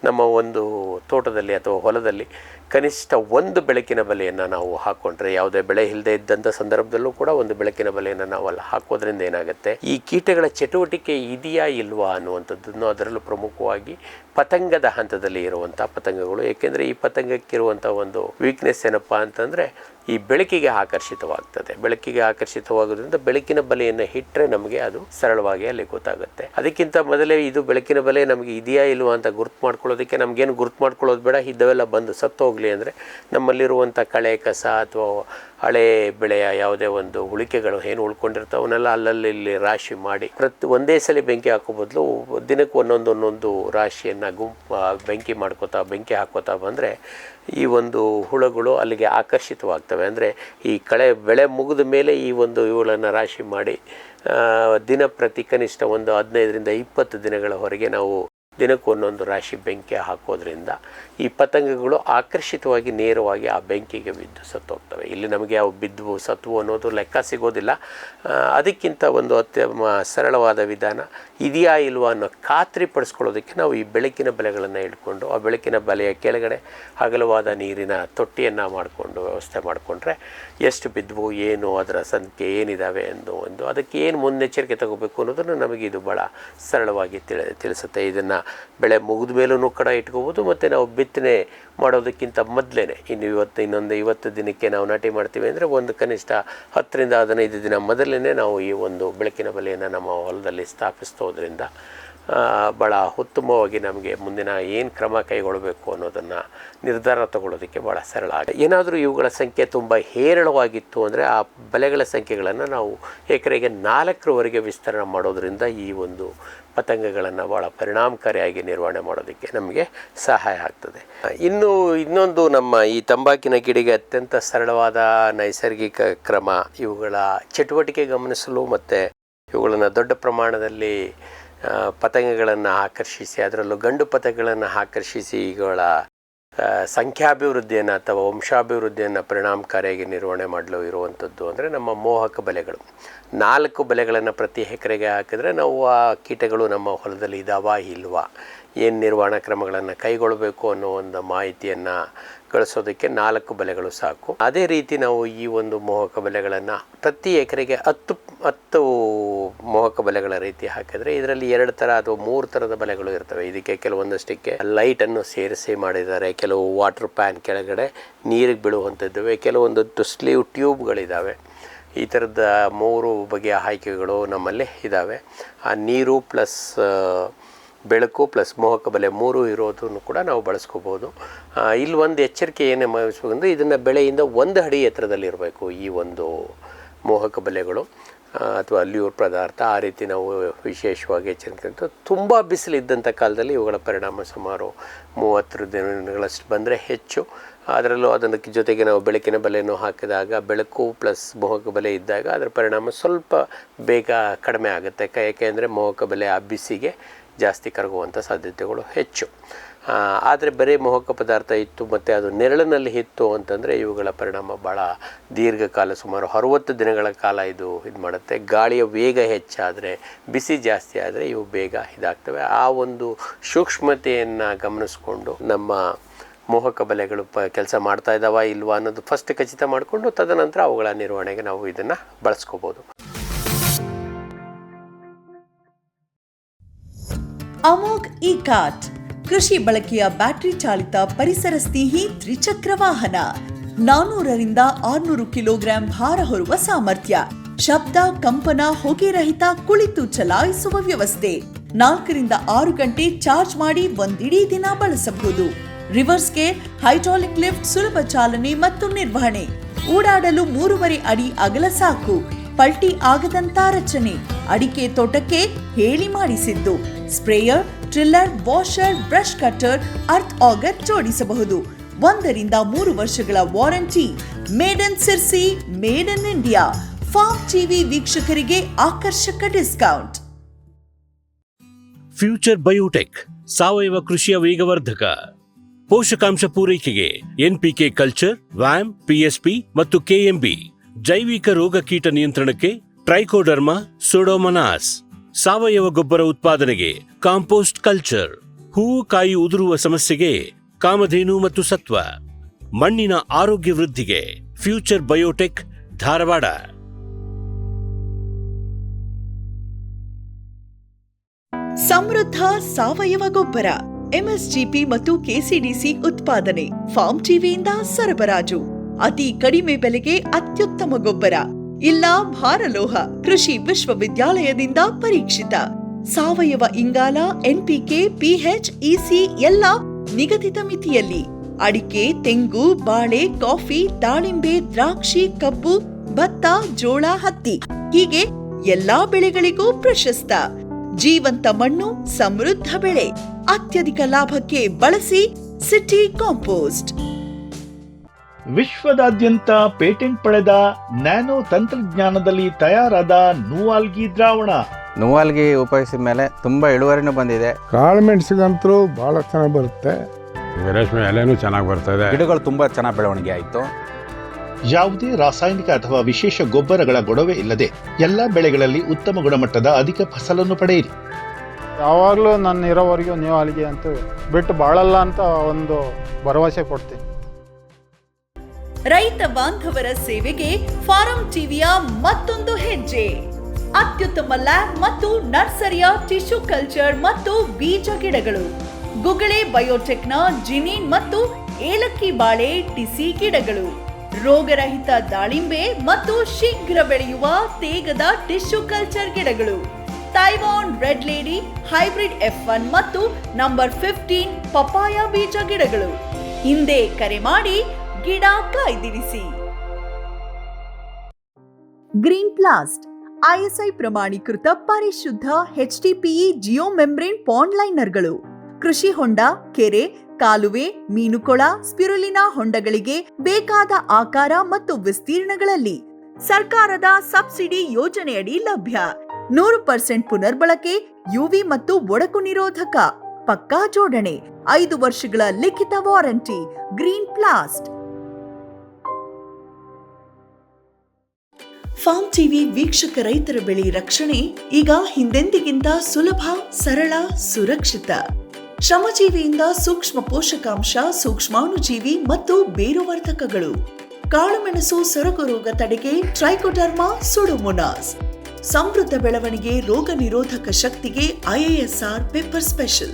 ನಮ್ಮ ಒಂದು ತೋಟದಲ್ಲಿ ಅಥವಾ ಹೊಲದಲ್ಲಿ ಕನಿಷ್ಠ ಒಂದು ಬೆಳಕಿನ ಬಲೆಯನ್ನು ನಾವು ಹಾಕ್ಕೊಂಡ್ರೆ, ಯಾವುದೇ ಬೆಳೆ ಇಲ್ಲದೆ ಇದ್ದಂಥ ಸಂದರ್ಭದಲ್ಲೂ ಕೂಡ ಒಂದು ಬೆಳಕಿನ ಬಲೆಯನ್ನು ನಾವು ಅಲ್ಲಿ ಹಾಕೋದ್ರಿಂದ ಏನಾಗುತ್ತೆ, ಈ ಕೀಟಗಳ ಚಟುವಟಿಕೆ ಇದೆಯಾ ಇಲ್ವಾ ಅನ್ನುವಂಥದ್ದನ್ನು, ಅದರಲ್ಲೂ ಪ್ರಮುಖವಾಗಿ ಪತಂಗದ ಹಂತದಲ್ಲಿ ಇರುವಂಥ ಪತಂಗಗಳು. ಏಕೆಂದರೆ ಈ ಪತಂಗಕ್ಕಿರುವಂಥ ಒಂದು ವೀಕ್ನೆಸ್ ಏನಪ್ಪ ಅಂತಂದರೆ, ಈ ಬೆಳಕಿಗೆ ಆಕರ್ಷಿತವಾಗ್ತದೆ. ಬೆಳಕಿಗೆ ಆಕರ್ಷಿತವಾಗೋದ್ರಿಂದ ಬೆಳಕಿನ ಬಲೆಯನ್ನು ಇಟ್ಟರೆ ನಮಗೆ ಅದು ಸರಳವಾಗಿ ಅಲ್ಲಿ ಗೊತ್ತಾಗುತ್ತೆ. ಅದಕ್ಕಿಂತ ಮೊದಲೇ ಇದು ಬೆಳಕಿನ ಬಲೆ ನಮಗೆ ಇದೆಯಾ ಇಲ್ವಾ ಅಂತ ಗುರ್ತು ಮಾಡ್ಕೊಳ್ಳೋದಕ್ಕೆ ನಮಗೇನು ಗುರ್ತು ಮಾಡ್ಕೊಳ್ಳೋದು ಬೇಡ, ಇದ್ದವೆಲ್ಲ ಬಂದು ಸತ್ತು ಹೋಗಲಿ ಅಂದರೆ ನಮ್ಮಲ್ಲಿರುವಂಥ ಕಳೆ ಕಸ ಅಥವಾ ಹಳೆ ಬೆಳೆಯ ಯಾವುದೇ ಒಂದು ಉಳಿಕೆಗಳು ಏನು ಉಳ್ಕೊಂಡಿರ್ತಾವೆ ಅವನ್ನೆಲ್ಲ ಅಲ್ಲಲ್ಲಿ ರಾಶಿ ಮಾಡಿ ಒಂದೇ ಸಲ ಬೆಂಕಿ ಹಾಕೋ ಬದಲು ದಿನಕ್ಕೆ ಒಂದೊಂದು ರಾಶಿಯನ್ನು ಬೆಂಕಿ ಹಾಕೋತಾ ಬಂದರೆ ಈ ಒಂದು ಹುಳುಗಳು ಅಲ್ಲಿಗೆ ಆಕರ್ಷಿತವಾಗ್ತವೆ. ಅಂದರೆ ಈ ಬೆಳೆ ಮುಗಿದ ಮೇಲೆ ಈ ಒಂದು ಇವುಗಳನ್ನು ರಾಶಿ ಮಾಡಿ ದಿನಪ್ರತಿ ಕನಿಷ್ಠ ಒಂದು 15ರಿಂದ 20 ದಿನಗಳವರೆಗೆ ನಾವು ದಿನಕ್ಕೆ ಒಂದೊಂದು ರಾಶಿ ಬೆಂಕಿ ಹಾಕೋದ್ರಿಂದ ಈ ಪತಂಗಗಳು ಆಕರ್ಷಿತವಾಗಿ ನೇರವಾಗಿ ಆ ಬೆಂಕಿಗೆ ಬಿದ್ದು ಸತ್ತೋಗ್ತವೆ. ಇಲ್ಲಿ ನಮಗೆ ಅವು ಬಿದ್ದು ಸತ್ವು ಅನ್ನೋದು ಲೆಕ್ಕ ಸಿಗೋದಿಲ್ಲ. ಅದಕ್ಕಿಂತ ಒಂದು ಅತ್ಯಮ ಸರಳವಾದ ವಿಧಾನ ಇದೆಯಾ ಇಲ್ವಾ ಅನ್ನೋ ಖಾತ್ರಿ ಪಡಿಸ್ಕೊಳ್ಳೋದಕ್ಕೆ ನಾವು ಈ ಬೆಳಕಿನ ಬಲೆಗಳನ್ನು ಇಟ್ಕೊಂಡು ಆ ಬೆಳಕಿನ ಬಲೆಯ ಕೆಳಗಡೆ ಅಗಲವಾದ ನೀರಿನ ತೊಟ್ಟಿಯನ್ನು ಮಾಡಿಕೊಂಡು ವ್ಯವಸ್ಥೆ ಮಾಡಿಕೊಂಡ್ರೆ ಎಷ್ಟು ಬಿದ್ದವು, ಏನು ಅದರ ಸಂಖ್ಯೆ ಏನಿದ್ದಾವೆ ಒಂದು ಅದಕ್ಕೆ ಏನು ಮುನ್ನೆಚ್ಚರಿಕೆ ತಗೋಬೇಕು ಅನ್ನೋದನ್ನು ನಮಗೆ ಇದು ಭಾಳ ಸರಳವಾಗಿ ತಿಳಿಸುತ್ತೆ. ಇದನ್ನು ಬೆಳೆ ಮುಗಿದ ಮೇಲೂ ಕೂಡ ಇಟ್ಕೋಬೋದು, ಮತ್ತು ನಾವು ಬಿತ್ತನೆ ಮಾಡೋದಕ್ಕಿಂತ ಮೊದಲೇ ಇನ್ನೊಂದು 20 ದಿನಕ್ಕೆ ನಾವು ನಾಟಿ ಮಾಡ್ತೀವಿ ಅಂದರೆ ಒಂದು ಕನಿಷ್ಠ 10ರಿಂದ 15 ದಿನ ಮೊದಲೇ ನಾವು ಈ ಒಂದು ಬೆಳಕಿನ ಬಲೆಯನ್ನು ನಮ್ಮ ಹೊಲದಲ್ಲಿ ಸ್ಥಾಪಿಸೋದ್ರಿಂದ ಭಾಳ ಉತ್ತಮವಾಗಿ ನಮಗೆ ಮುಂದಿನ ಏನು ಕ್ರಮ ಕೈಗೊಳ್ಳಬೇಕು ಅನ್ನೋದನ್ನು ನಿರ್ಧಾರ ತಗೊಳ್ಳೋದಕ್ಕೆ ಭಾಳ ಸರಳ ಆಗುತ್ತೆ. ಏನಾದರೂ ಇವುಗಳ ಸಂಖ್ಯೆ ತುಂಬ ಹೇರಳವಾಗಿತ್ತು ಅಂದರೆ ಆ ಬಲೆಗಳ ಸಂಖ್ಯೆಗಳನ್ನು ನಾವು ಎಕರೆಗೆ 4ರವರೆಗೆ ವಿಸ್ತರಣೆ ಮಾಡೋದರಿಂದ ಈ ಒಂದು ಪತಂಗಗಳನ್ನು ಭಾಳ ಪರಿಣಾಮಕಾರಿಯಾಗಿ ನಿರ್ವಹಣೆ ಮಾಡೋದಕ್ಕೆ ನಮಗೆ ಸಹಾಯ ಆಗ್ತದೆ. ಇನ್ನೊಂದು ನಮ್ಮ ಈ ತಂಬಾಕಿನ ಗಿಡಗೆ ಅತ್ಯಂತ ಸರಳವಾದ ನೈಸರ್ಗಿಕ ಕ್ರಮ ಇವುಗಳ ಚಟುವಟಿಕೆ ಗಮನಿಸಲು ಮತ್ತು ಇವುಗಳನ್ನು ದೊಡ್ಡ ಪ್ರಮಾಣದಲ್ಲಿ ಪತಂಗಗಳನ್ನು ಆಕರ್ಷಿಸಿ ಅದರಲ್ಲೂ ಗಂಡು ಪತಂಗಗಳನ್ನು ಆಕರ್ಷಿಸಿ ಇವುಗಳ ಸಂಖ್ಯಾಭಿವೃದ್ಧಿಯನ್ನು ಅಥವಾ ವಂಶಾಭಿವೃದ್ಧಿಯನ್ನು ಪರಿಣಾಮಕಾರಿಯಾಗಿ ನಿರ್ವಹಣೆ ಮಾಡಲು ಇರುವಂಥದ್ದು ಅಂದರೆ ನಮ್ಮ ಮೋಹಕ ಬಲೆಗಳು. 4 ಬಲೆಗಳನ್ನು ಪ್ರತಿ ಎಕರೆಗೆ ಹಾಕಿದರೆ ನಾವು ಆ ಕೀಟಗಳು ನಮ್ಮ ಹೊಲದಲ್ಲಿ ಇದ್ದಾವಾ ಇಲ್ವಾ, ಏನು ನಿರ್ವಹಣಾ ಕ್ರಮಗಳನ್ನು ಕೈಗೊಳ್ಳಬೇಕು ಅನ್ನೋ ಒಂದು ಮಾಹಿತಿಯನ್ನು ಗಳಿಸೋದಕ್ಕೆ 4 ಬಲೆಗಳು ಸಾಕು. ಅದೇ ರೀತಿ ನಾವು ಈ ಒಂದು ಮೋಹಕ ಬಲೆಗಳನ್ನು ಪ್ರತಿ ಎಕರೆಗೆ 10 ಮೋಹಕ ಬಲೆಗಳ ರೀತಿ ಹಾಕಿದರೆ ಇದರಲ್ಲಿ 2 ಥರ ಅಥವಾ 3 ಥರದ ಬಲೆಗಳು ಇರ್ತವೆ. ಇದಕ್ಕೆ ಕೆಲವೊಂದಷ್ಟಕ್ಕೆ ಲೈಟನ್ನು ಸೇರಿಸಿ ಮಾಡಿದ್ದಾರೆ, ಕೆಲವು ವಾಟರ್ ಪ್ಯಾನ್ ಕೆಳಗಡೆ ನೀರಿಗೆ ಬೀಳುವಂಥದ್ದು, ಕೆಲವೊಂದು ಸ್ಲೀವ್ ಟ್ಯೂಬ್ಗಳಿದ್ದಾವೆ. ಈ ಥರದ 3 ಬಗೆಯ ಆಯ್ಕೆಗಳು ನಮ್ಮಲ್ಲಿ ಇದ್ದಾವೆ. ಆ ನೀರು ಪ್ಲಸ್ ಬೆಳಕು ಪ್ಲಸ್ ಮೋಹಕ ಬಲೆ 3 ಇರೋದನ್ನು ಕೂಡ ನಾವು ಬಳಸ್ಕೋಬೋದು. ಇಲ್ಲಿ ಒಂದು ಎಚ್ಚರಿಕೆ ಏನೇ ಅಂದರೆ ಇದನ್ನು ಬೆಳೆಯಿಂದ 1 ಅಡಿ ಎತ್ತರದಲ್ಲಿರಬೇಕು ಈ ಒಂದು ಮೋಹಕ ಬಲೆಗಳು ಅಥವಾ ಲ್ಯೂರ್ ಪದಾರ್ಥ. ಆ ರೀತಿ ನಾವು ವಿಶೇಷವಾಗಿ ಎಚ್ಚರಿಕೆ. ತುಂಬ ಬಿಸಿಲಿದ್ದಂಥ ಕಾಲದಲ್ಲಿ ಇವುಗಳ ಪರಿಣಾಮ ಸುಮಾರು 30 ದಿನಗಳಷ್ಟು ಬಂದರೆ ಹೆಚ್ಚು. ಅದರಲ್ಲೂ ಅದಕ್ಕೆ ಜೊತೆಗೆ ನಾವು ಬೆಳಕಿನ ಬಲೆಯನ್ನು ಹಾಕಿದಾಗ ಬೆಳಕು ಪ್ಲಸ್ ಮೋಹಕ ಬಲೆ ಇದ್ದಾಗ ಅದರ ಪರಿಣಾಮ ಸ್ವಲ್ಪ ಬೇಗ ಕಡಿಮೆ ಆಗುತ್ತೆ. ಯಾಕೆಂದರೆ ಮೋಹಕ ಬಲೆ ಆ ಬಿಸಿಗೆ ಜಾಸ್ತಿ ಕರಗುವಂಥ ಸಾಧ್ಯತೆಗಳು ಹೆಚ್ಚು. ಆದರೆ ಬರೀ ಮೋಹಕ ಪದಾರ್ಥ ಇತ್ತು ಮತ್ತು ಅದು ನೆರಳಿನಲ್ಲಿ ಇತ್ತು ಅಂತಂದರೆ ಇವುಗಳ ಪರಿಣಾಮ ಭಾಳ ದೀರ್ಘಕಾಲ ಸುಮಾರು 60 ದಿನಗಳ ಕಾಲ ಇದು ಮಾಡುತ್ತೆ. ಗಾಳಿಯ ವೇಗ ಹೆಚ್ಚಾದರೆ ಬಿಸಿ ಜಾಸ್ತಿ ಆದರೆ ಇವು ಬೇಗ ಇದಾಗ್ತವೆ. ಆ ಒಂದು ಸೂಕ್ಷ್ಮತೆಯನ್ನು ಗಮನಿಸ್ಕೊಂಡು ನಮ್ಮ ಮೋಹಕ ಬಲೆಗಳು ಕೆಲಸ ಮಾಡ್ತಾ ಇದ್ದಾವಾ ಇಲ್ವಾ ಅನ್ನೋದು ಫಸ್ಟ್ ಖಚಿತ ಮಾಡಿಕೊಂಡು ತದನಂತರ ಅವುಗಳ ನಿರ್ವಹಣೆಗೆ ನಾವು ಇದನ್ನು ಬಳಸ್ಕೋಬೋದು. ಅಮೋಘ್ ಇ-ಕಾರ್ಟ್ ಕೃಷಿ ಬಳಕೆಯ ಬ್ಯಾಟರಿ ಚಾಲಿತ ಪರಿಸರ ಸ್ನೇಹಿ ತ್ರಿಚಕ್ರ ವಾಹನ. 400ರಿಂದ 600 ಕಿಲೋಗ್ರಾಂ ಭಾರ ಹೊರುವ ಸಾಮರ್ಥ್ಯ, ಶಬ್ದ ಕಂಪನ ಹೊಗೆ ರಹಿತ ಕುಳಿತು ಚಲಾಯಿಸುವ ವ್ಯವಸ್ಥೆ, 4ರಿಂದ 6 ಗಂಟೆ ಚಾರ್ಜ್ ಮಾಡಿ ಒಂದಿಡೀ ದಿನ ಬಳಸಬಹುದು. ರಿವರ್ಸ್ ಗೇರ್, ಹೈಡ್ರಾಲಿಕ್ ಲಿಫ್ಟ್, ಸುಲಭ ಚಾಲನೆ ಮತ್ತು ನಿರ್ವಹಣೆ. ಓಡಾಡಲು 3.5 ಅಡಿ ಅಗಲ ಸಾಕು. ಪಲ್ಟಿ ಆಗದಂತ ರಚನೆ. ಅಡಿಕೆ ತೋಟಕ್ಕೆ ಹೇಳಿ ಮಾಡಿಸಿದ್ದು. Sprayer, tiller, washer, brush cutter, earth auger ಜೋಡಿಸಬಹುದು. 1ರಿಂದ 3 ವರ್ಷಗಳ warranty. Made in Sirsi, made in India. Farm TV ವೀಕ್ಷಕರಿಗೆ ಆಕರ್ಷಕ ಡಿಸ್ಕೌಂಟ್. ಫ್ಯೂಚರ್ ಬಯೋಟೆಕ್ ಸಾವಯವ ಕೃಷಿಯ ವೇಗವರ್ಧಕ. ಪೋಷಕಾಂಶ ಪೂರೈಕೆಗೆ ಎನ್ಪಿಕೆ ಕಲ್ಚರ್, ವ್ಯಾಮ್, ಪಿಎಸ್ಪಿ ಮತ್ತು ಕೆಎಂಬಿ. ಜೈವಿಕ ರೋಗ ಕೀಟ ನಿಯಂತ್ರಣಕ್ಕೆ ಟ್ರೈಕೋಡರ್ಮಾ, ಸೂಡೋಮನಾಸ್. ಸಾವಯವ ಗೊಬ್ಬರ ಉತ್ಪಾದನೆಗೆ ಕಾಂಪೋಸ್ಟ್ ಕಲ್ಚರ್. ಹೂವು ಕಾಯಿ ಉದುರುವ ಸಮಸ್ಯೆಗೆ ಕಾಮಧೇನು ಮತ್ತು ಸತ್ವ. ಮಣ್ಣಿನ ಆರೋಗ್ಯ ವೃದ್ಧಿಗೆ ಫ್ಯೂಚರ್ ಬಯೋಟೆಕ್, ಧಾರವಾಡ. ಸಮೃದ್ಧ ಸಾವಯವ ಗೊಬ್ಬರ, ಎಂಎಸ್ಜಿಪಿ ಮತ್ತು ಕೆಸಿಡಿಸಿ ಉತ್ಪಾದನೆ. ಫಾರ್ಮ್ ಟಿವಿಯಿಂದ ಸರಬರಾಜು. ಅತಿ ಕಡಿಮೆ ಬೆಲೆಗೆ ಅತ್ಯುತ್ತಮ ಗೊಬ್ಬರ ಇಲ್ಲ ಭಾರಲೋಹ ಕೃಷಿ ವಿಶ್ವವಿದ್ಯಾಲಯದಿಂದ ಪರೀಕ್ಷಿತ ಸಾವಯವ ಇಂಗಾಲ NPK PH EC ಎಲ್ಲ ನಿಗದಿತ ಮಿತಿಯಲ್ಲಿ ಅಡಿಕೆ ತೆಂಗು ಬಾಳೆ ಕಾಫಿ ದಾಳಿಂಬೆ ದ್ರಾಕ್ಷಿ ಕಬ್ಬು ಭತ್ತ ಜೋಳ ಹತ್ತಿ ಹೀಗೆ ಎಲ್ಲಾ ಬೆಳೆಗಳಿಗೂ ಪ್ರಶಸ್ತ ಜೀವಂತ ಮಣ್ಣು ಸಮೃದ್ಧ ಬೆಳೆ ಅತ್ಯಧಿಕ ಲಾಭಕ್ಕೆ ಬಳಸಿ ಸಿಟಿ ಕಾಂಪೋಸ್ಟ್. ವಿಶ್ವದಾದ್ಯಂತ ಪೇಟೆಂಟ್ ಪಡೆದ ನ್ಯಾನೋ ತಂತ್ರಜ್ಞಾನದಲ್ಲಿ ತಯಾರಾದ ನೂವಾಲ್ಗಿ ದ್ರಾವಣ. ನೂವಾಲ್ಗಿ ಉಪಯೋಗಿಸಿದ ಮೇಲೆ ತುಂಬಾ ಇಳುವರಿನೂ ಬಂದಿದೆ. ಕಾಳು ಮೆಣಸಿಗಂತೂ ಬಹಳ ಚೆನ್ನಾಗಿ ಬರುತ್ತೆ. ರೇಷ್ಮೆ ಎಲೆನೂ ಚೆನ್ನಾಗಿ ಬರ್ತದೆ. ಗಿಡಗಳು ತುಂಬಾ ಚೆನ್ನಾಗಿ ಬೆಳವಣಿಗೆ ಆಯಿತು. ಯಾವುದೇ ರಾಸಾಯನಿಕ ಅಥವಾ ವಿಶೇಷ ಗೊಬ್ಬರಗಳ ಗೊಡವೆ ಇಲ್ಲದೆ ಎಲ್ಲ ಬೆಳೆಗಳಲ್ಲಿ ಉತ್ತಮ ಗುಣಮಟ್ಟದ ಅಧಿಕ ಫಸಲನ್ನು ಪಡೆಯಿರಿ. ಯಾವಾಗಲೂ ನನ್ನ ಇರೋವರೆಗೂ ನೀವು ಅಲ್ಲಿಗೆ ಅಂತೂ ಬಿಟ್ಟು ಬಾಳಲ್ಲ ಅಂತ ಒಂದು ಭರವಸೆ ಕೊಡ್ತೀನಿ. ರೈತ ಬಾಂಧವರ ಸೇವೆಗೆ ಫಾರಂ ಟಿವಿಯ ಮತ್ತೊಂದು ಹೆಜ್ಜೆ. ಅತ್ಯುತ್ತಮ ಲ್ಯಾಬ್ ಮತ್ತು ನರ್ಸರಿಯ ಟಿಶ್ಯೂ ಕಲ್ಚರ್ ಮತ್ತು ಬೀಜ ಗಿಡಗಳು, ಗುಗಳೆ ಬಯೋಟೆಕ್ನ ಜಿನಿನ್ ಮತ್ತು ಏಲಕ್ಕಿ ಬಾಳೆ ಟಿಸಿ ಗಿಡಗಳು, ರೋಗರಹಿತ ದಾಳಿಂಬೆ ಮತ್ತು ಶೀಘ್ರ ಬೆಳೆಯುವ ತೇಗದ ಟಿಶ್ಯೂ ಕಲ್ಚರ್ ಗಿಡಗಳು, Taiwan red lady hybrid F1 ಮತ್ತು ನಂಬರ್ 15 ಪಪಾಯ ಬೀಜ ಗಿಡಗಳು. ಹಿಂದೆ ಕರೆ ಮಾಡಿ ಗಿಡ ಕಾಯ್ದಿರಿಸಿ. ಗ್ರೀನ್ ಪ್ಲಾಸ್ಟ್ ISI ಪ್ರಮಾಣೀಕೃತ ಪರಿಶುದ್ಧ HDPE ಜಿಯೋ ಮೆಂಬ್ರೇನ್ ಪಾಂಡ್ ಲೈನರ್ಗಳು ಕೃಷಿ ಹೊಂಡ, ಕೆರೆ, ಕಾಲುವೆ, ಮೀನುಕೊಳ, ಸ್ಪಿರುಲಿನಾ ಹೊಂಡಗಳಿಗೆ ಬೇಕಾದ ಆಕಾರ ಮತ್ತು ವಿಸ್ತೀರ್ಣಗಳಲ್ಲಿ ಸರ್ಕಾರದ ಸಬ್ಸಿಡಿ ಯೋಜನೆಯಡಿ ಲಭ್ಯ. 100% ಪುನರ್ಬಳಕೆ, UV ಮತ್ತು ಒಡಕು ನಿರೋಧಕ, ಪಕ್ಕಾ ಜೋಡಣೆ, 5 ವರ್ಷಗಳ ಲಿಖಿತ ವಾರಂಟಿ. ಗ್ರೀನ್ ಪ್ಲಾಸ್ಟ್. ಫಾರ್ಮ್ ಟಿವಿ ವೀಕ್ಷಕ ರೈತರ ಬೆಳೆ ರಕ್ಷಣೆ ಈಗ ಹಿಂದೆಂದಿಗಿಂತ ಸುಲಭ, ಸರಳ, ಸುರಕ್ಷಿತ. ಶ್ರಮಜೀವಿಯಿಂದ ಸೂಕ್ಷ್ಮ ಪೋಷಕಾಂಶ, ಸೂಕ್ಷ್ಮಾಣುಜೀವಿ ಮತ್ತು ಬೇರುವರ್ಧಕಗಳು, ಕಾಳುಮೆಣಸು ಸೊರಗು ರೋಗ ತಡೆಗೆ ಟ್ರೈಕೋಡರ್ಮಾ ಸುಡೋಮೋನಾಸ್, ಸಮೃದ್ಧ ಬೆಳವಣಿಗೆ, ರೋಗ ನಿರೋಧಕ ಶಕ್ತಿಗೆ IISR ಪೆಪ್ಪರ್ ಸ್ಪೆಷಲ್,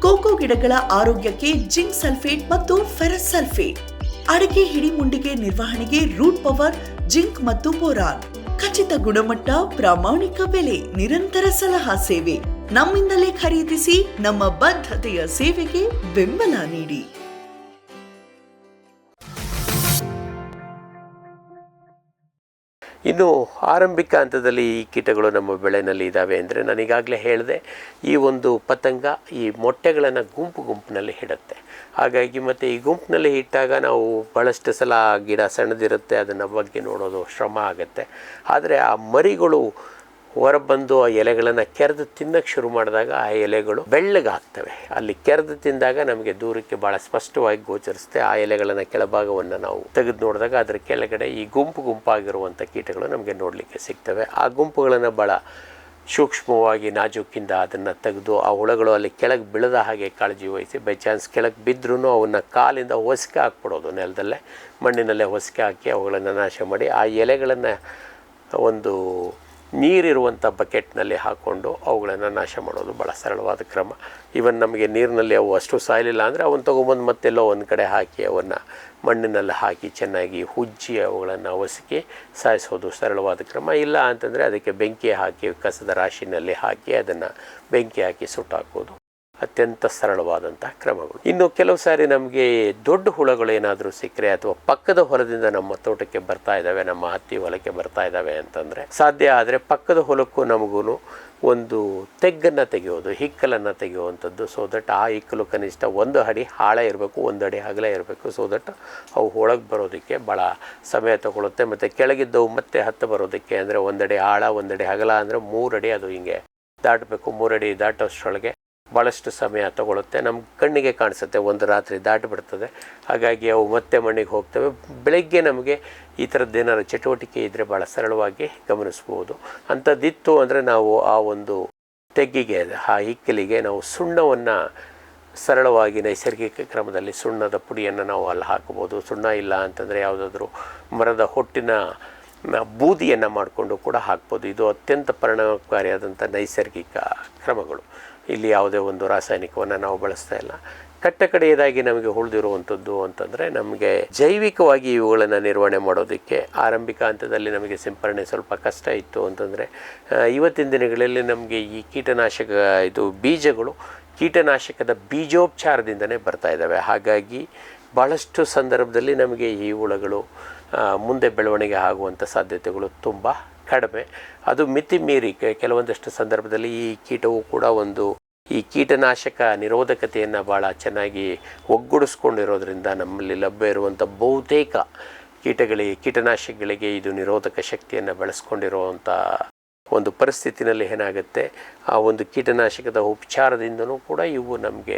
ಕೋಕೋ ಗಿಡಗಳ ಆರೋಗ್ಯಕ್ಕೆ ಜಿಂಕ್ ಸಲ್ಫೇಟ್ ಮತ್ತು ಫೆರಸ್ ಸಲ್ಫೇಟ್, ಅಡಿಕೆ ಹಿಡಿಮುಂಡಿಗೆ ನಿರ್ವಹಣೆಗೆ ರೂಟ್ ಪವರ್, ಜಿಂಕ್ ಮತ್ತು ಬೋರಾನ್, ಖಚಿತ ಗುಣಮಟ್ಟ, ಪ್ರಾಮಾಣಿಕ ಬೆಲೆ, ನಿರಂತರ ಸಲಹಾ ಸೇವೆ. ನಮ್ಮಿಂದಲೇ ಖರೀದಿಸಿ, ನಮ್ಮ ಬದ್ಧತೆಯ ಸೇವೆಗೆ ಬೆಂಬಲ ನೀಡಿ. ಇನ್ನು ಆರಂಭಿಕ ಹಂತದಲ್ಲಿ ಈ ಕೀಟಗಳು ನಮ್ಮ ಬೆಳೆಯಲ್ಲಿ ಇದ್ದಾವೆ ಅಂದರೆ ನಾನು ಈಗಾಗಲೇ ಹೇಳಿದೆ, ಈ ಒಂದು ಪತಂಗ ಈ ಮೊಟ್ಟೆಗಳನ್ನು ಗುಂಪಿನಲ್ಲಿ ಇಡುತ್ತೆ. ಹಾಗಾಗಿ ಮತ್ತು ಈ ಗುಂಪಿನಲ್ಲಿ ಇಟ್ಟಾಗ ನಾವು ಭಾಳಷ್ಟು ಸಲ ಗಿಡ ಸಣ್ಣದಿರುತ್ತೆ, ಅದನ್ನು ಬಗ್ಗೆ ನೋಡೋದು ಶ್ರಮ ಆಗುತ್ತೆ. ಆದರೆ ಆ ಮರಿಗಳು ಹೊರಬಂದು ಆ ಎಲೆಗಳನ್ನು ಕೆರೆದು ತಿನ್ನಕ್ಕೆ ಶುರು ಮಾಡಿದಾಗ ಆ ಎಲೆಗಳು ಬೆಳ್ಳಗಾಗ್ತವೆ. ಅಲ್ಲಿ ಕೆರೆದು ತಿಂದಾಗ ನಮಗೆ ದೂರಕ್ಕೆ ಭಾಳ ಸ್ಪಷ್ಟವಾಗಿ ಗೋಚರಿಸುತ್ತೆ. ಆ ಎಲೆಗಳನ್ನು ಕೆಳಭಾಗವನ್ನು ನಾವು ತೆಗೆದು ನೋಡಿದಾಗ ಅದರ ಕೆಳಗಡೆ ಈ ಗುಂಪಾಗಿರುವಂಥ ಕೀಟಗಳು ನಮಗೆ ನೋಡಲಿಕ್ಕೆ ಸಿಗ್ತವೆ. ಆ ಗುಂಪುಗಳನ್ನು ಭಾಳ ಸೂಕ್ಷ್ಮವಾಗಿ ನಾಜೂಕಿಂದ ಅದನ್ನು ತೆಗೆದು ಆ ಹುಳಗಳು ಅಲ್ಲಿ ಕೆಳಗೆ ಬೀಳದ ಹಾಗೆ ಕಾಳಜಿ ವಹಿಸಿ, ಬೈ ಚಾನ್ಸ್ ಕೆಳಗೆ ಬಿದ್ದರೂ ಅವನ್ನ ಕಾಲಿಂದ ಹೊಸಕೆ ಹಾಕ್ಬಿಡೋದು, ನೆಲದಲ್ಲೇ ಮಣ್ಣಿನಲ್ಲೇ ಹೊಸಕೆ ಹಾಕಿ ಅವುಗಳನ್ನು ನಾಶ ಮಾಡಿ ಆ ಎಲೆಗಳನ್ನು ಒಂದು ನೀರಿರುವಂಥ ಬಕೆಟ್ನಲ್ಲಿ ಹಾಕ್ಕೊಂಡು ಅವುಗಳನ್ನು ನಾಶ ಮಾಡೋದು ಭಾಳ ಸರಳವಾದ ಕ್ರಮ. ಇವನ್ ನಮಗೆ ನೀರಿನಲ್ಲಿ ಅವು ಅಷ್ಟು ಸಾಯಲಿಲ್ಲ ಅಂದರೆ ಅವನ್ನ ತೊಗೊಂಬಂದು ಮತ್ತೆಲ್ಲೋ ಒಂದು ಕಡೆ ಹಾಕಿ ಅವನ್ನು ಮಣ್ಣಿನಲ್ಲಿ ಹಾಕಿ ಚೆನ್ನಾಗಿ ಉಜ್ಜಿ ಅವುಗಳನ್ನು ಒಸಕಿ ಸಾಯಿಸೋದು ಸರಳವಾದ ಕ್ರಮ. ಇಲ್ಲ ಅಂತಂದರೆ ಅದಕ್ಕೆ ಬೆಂಕಿ ಹಾಕಿ ಕಸದ ರಾಶಿನಲ್ಲಿ ಹಾಕಿ ಅದನ್ನು ಬೆಂಕಿ ಹಾಕಿ ಸುಟ್ಟಾಕೋದು ಅತ್ಯಂತ ಸರಳವಾದಂಥ ಕ್ರಮಗಳು. ಇನ್ನು ಕೆಲವು ಸಾರಿ ನಮಗೆ ದೊಡ್ಡ ಹುಳಗಳು ಏನಾದರೂ ಸಿಕ್ಕರೆ ಅಥವಾ ಪಕ್ಕದ ಹೊಲದಿಂದ ನಮ್ಮ ತೋಟಕ್ಕೆ ಬರ್ತಾ ಇದ್ದಾವೆ, ನಮ್ಮ ಹತ್ತಿ ಹೊಲಕ್ಕೆ ಬರ್ತಾ ಇದ್ದಾವೆ ಅಂತಂದರೆ ಸಾಧ್ಯ ಆದರೆ ಪಕ್ಕದ ಹೊಲಕ್ಕೂ ನಮಗೂ ಒಂದು ತೆಗ್ಗನ್ನು ತೆಗೆಯೋದು, ಹಿಕ್ಕಲನ್ನು ತೆಗೆಯುವಂಥದ್ದು. ಸೊ ದಟ್ ಆ ಹಿಕ್ಕಲು ಕನಿಷ್ಠ 1 ಅಡಿ ಆಳ ಇರಬೇಕು, 1 ಅಡಿ ಅಗಲ ಇರಬೇಕು. ಸೊ ದಟ್ ಅವು ಒಳಗೆ ಬರೋದಕ್ಕೆ ಭಾಳ ಸಮಯ ತಗೊಳುತ್ತೆ. ಮತ್ತು ಕೆಳಗಿದ್ದವು ಮತ್ತೆ ಹತ್ತು ಬರೋದಕ್ಕೆ ಅಂದರೆ 1 ಅಡಿ ಆಳ 1 ಅಡಿ ಅಗಲ ಅಂದರೆ 3 ಅಡಿ ಅದು ಹಿಂಗೆ ದಾಟಬೇಕು. 3 ಅಡಿ ದಾಟೋಷ್ಟರೊಳಗೆ ಭಾಳಷ್ಟು ಸಮಯ ತಗೊಳುತ್ತೆ. ನಮ್ಮ ಕಣ್ಣಿಗೆ ಕಾಣಿಸುತ್ತೆ, ಒಂದು ರಾತ್ರಿ ದಾಟಿಬಿಡ್ತದೆ. ಹಾಗಾಗಿ ಅವು ಮತ್ತೆ ಮಣ್ಣಿಗೆ ಹೋಗ್ತವೆ. ಬೆಳಗ್ಗೆ ನಮಗೆ ಈ ಥರದ್ದೇನಾದ್ರು ಚಟುವಟಿಕೆ ಇದ್ದರೆ ಭಾಳ ಸರಳವಾಗಿ ಗಮನಿಸ್ಬೋದು. ಅಂಥದ್ದಿತ್ತು ಅಂದರೆ ನಾವು ಆ ಒಂದು ತೆಗ್ಗಿಗೆ, ಆ ಹಿಕ್ಕಲಿಗೆ ನಾವು ಸುಣ್ಣವನ್ನು ಸರಳವಾಗಿ ನೈಸರ್ಗಿಕ ಕ್ರಮದಲ್ಲಿ ಸುಣ್ಣದ ಪುಡಿಯನ್ನು ನಾವು ಅಲ್ಲಿ ಹಾಕ್ಬೋದು. ಸುಣ್ಣ ಇಲ್ಲ ಅಂತಂದರೆ ಯಾವುದಾದ್ರೂ ಮರದ ಹೊಟ್ಟಿನ ಬೂದಿಯನ್ನು ಮಾಡಿಕೊಂಡು ಕೂಡ ಹಾಕ್ಬೋದು. ಇದು ಅತ್ಯಂತ ಪರಿಣಾಮಕಾರಿಯಾದಂಥ ನೈಸರ್ಗಿಕ ಕ್ರಮಗಳು. ಇಲ್ಲಿ ಯಾವುದೇ ಒಂದು ರಾಸಾಯನಿಕವನ್ನು ನಾವು ಬಳಸ್ತಾ ಇಲ್ಲ. ಕಟ್ಟಕಡೆಯದಾಗಿ ನಮಗೆ ಉಳಿದಿರುವಂಥದ್ದು ಅಂತಂದರೆ ನಮಗೆ ಜೈವಿಕವಾಗಿ ಇವುಗಳನ್ನು ನಿರ್ವಹಣೆ ಮಾಡೋದಕ್ಕೆ ಆರಂಭಿಕ ಹಂತದಲ್ಲಿ ನಮಗೆ ಸಿಂಪರಣೆ ಸ್ವಲ್ಪ ಕಷ್ಟ ಇತ್ತು ಅಂತಂದರೆ ಇವತ್ತಿನ ದಿನಗಳಲ್ಲಿ ನಮಗೆ ಈ ಕೀಟನಾಶಕ ಬೀಜಗಳು ಕೀಟನಾಶಕದ ಬೀಜೋಪಚಾರದಿಂದನೇ ಬರ್ತಾ ಇದ್ದಾವೆ. ಹಾಗಾಗಿ ಭಾಳಷ್ಟು ಸಂದರ್ಭದಲ್ಲಿ ನಮಗೆ ಈ ಹುಳುಗಳು ಮುಂದೆ ಬೆಳವಣಿಗೆ ಆಗುವಂಥ ಸಾಧ್ಯತೆಗಳು ತುಂಬ ಕಡಿಮೆ. ಅದು ಮಿತಿ ಮೀರಿ ಕೆಲವೊಂದಷ್ಟು ಸಂದರ್ಭದಲ್ಲಿ ಈ ಕೀಟವು ಕೂಡ ಈ ಕೀಟನಾಶಕ ನಿರೋಧಕತೆಯನ್ನು ಭಾಳ ಚೆನ್ನಾಗಿ ಒಗ್ಗೂಡಿಸ್ಕೊಂಡಿರೋದ್ರಿಂದ ನಮ್ಮಲ್ಲಿ ಲಭ್ಯ ಇರುವಂಥ ಬಹುತೇಕ ಕೀಟನಾಶಕಗಳಿಗೆ ಇದು ನಿರೋಧಕ ಶಕ್ತಿಯನ್ನು ಬೆಳೆಸ್ಕೊಂಡಿರುವಂಥ ಒಂದು ಪರಿಸ್ಥಿತಿನಲ್ಲಿ ಏನಾಗುತ್ತೆ, ಆ ಒಂದು ಕೀಟನಾಶಕದ ಉಪಚಾರದಿಂದನೂ ಕೂಡ ಇವು ನಮಗೆ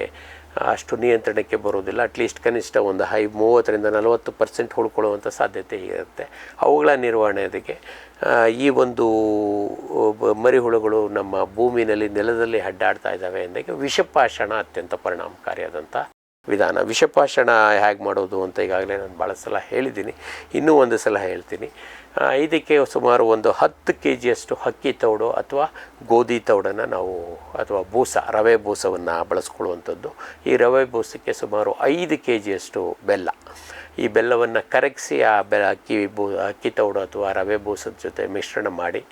ಅಷ್ಟು ನಿಯಂತ್ರಣಕ್ಕೆ ಬರೋದಿಲ್ಲ. ಅಟ್ಲೀಸ್ಟ್ ಕನಿಷ್ಠ ಒಂದು 30-40% ಉಳ್ಕೊಳ್ಳುವಂಥ ಸಾಧ್ಯತೆ ಇರುತ್ತೆ. ಅವುಗಳ ನಿರ್ವಹಣೆಗೆ ಈ ಒಂದು ಮರಿಹುಳುಗಳು ನಮ್ಮ ಭೂಮಿನಲ್ಲಿ ನೆಲದಲ್ಲಿ ಅಡ್ಡಾಡ್ತಾ ಇದ್ದಾವೆ ಎಂದಾಗ ವಿಷಪಾಷಾಣ ಅತ್ಯಂತ ಪರಿಣಾಮಕಾರಿಯಾದಂಥ ವಿಧಾನ. ವಿಷಪಾಷಾಣ ಹೇಗೆ ಮಾಡೋದು ಅಂತ ಈಗಾಗಲೇ ನಾನು ಭಾಳ ಸಲ ಹೇಳಿದ್ದೀನಿ, ಇನ್ನೂ ಒಂದು ಸಲ ಹೇಳ್ತೀನಿ. ಇದಕ್ಕೆ ಸುಮಾರು ಒಂದು 10 kgಯಷ್ಟು ಅಕ್ಕಿ ತೌಡು ಅಥವಾ ಗೋಧಿ ತೌಡನ್ನು ನಾವು ಅಥವಾ ರವೆ ಬೂಸವನ್ನು ಬಳಸ್ಕೊಳ್ಳುವಂಥದ್ದು. ಈ ರವೆ ಬೂಸಕ್ಕೆ ಸುಮಾರು 5 kgಯಷ್ಟು ಬೆಲ್ಲ. ಈ ಬೆಲ್ಲವನ್ನು ಕರಗಿಸಿ ಆ ಅಕ್ಕಿ ತೌಡು ಅಥವಾ ರವೆ ಬೂಸದ ಜೊತೆ ಮಿಶ್ರಣ ಮಾಡಿ,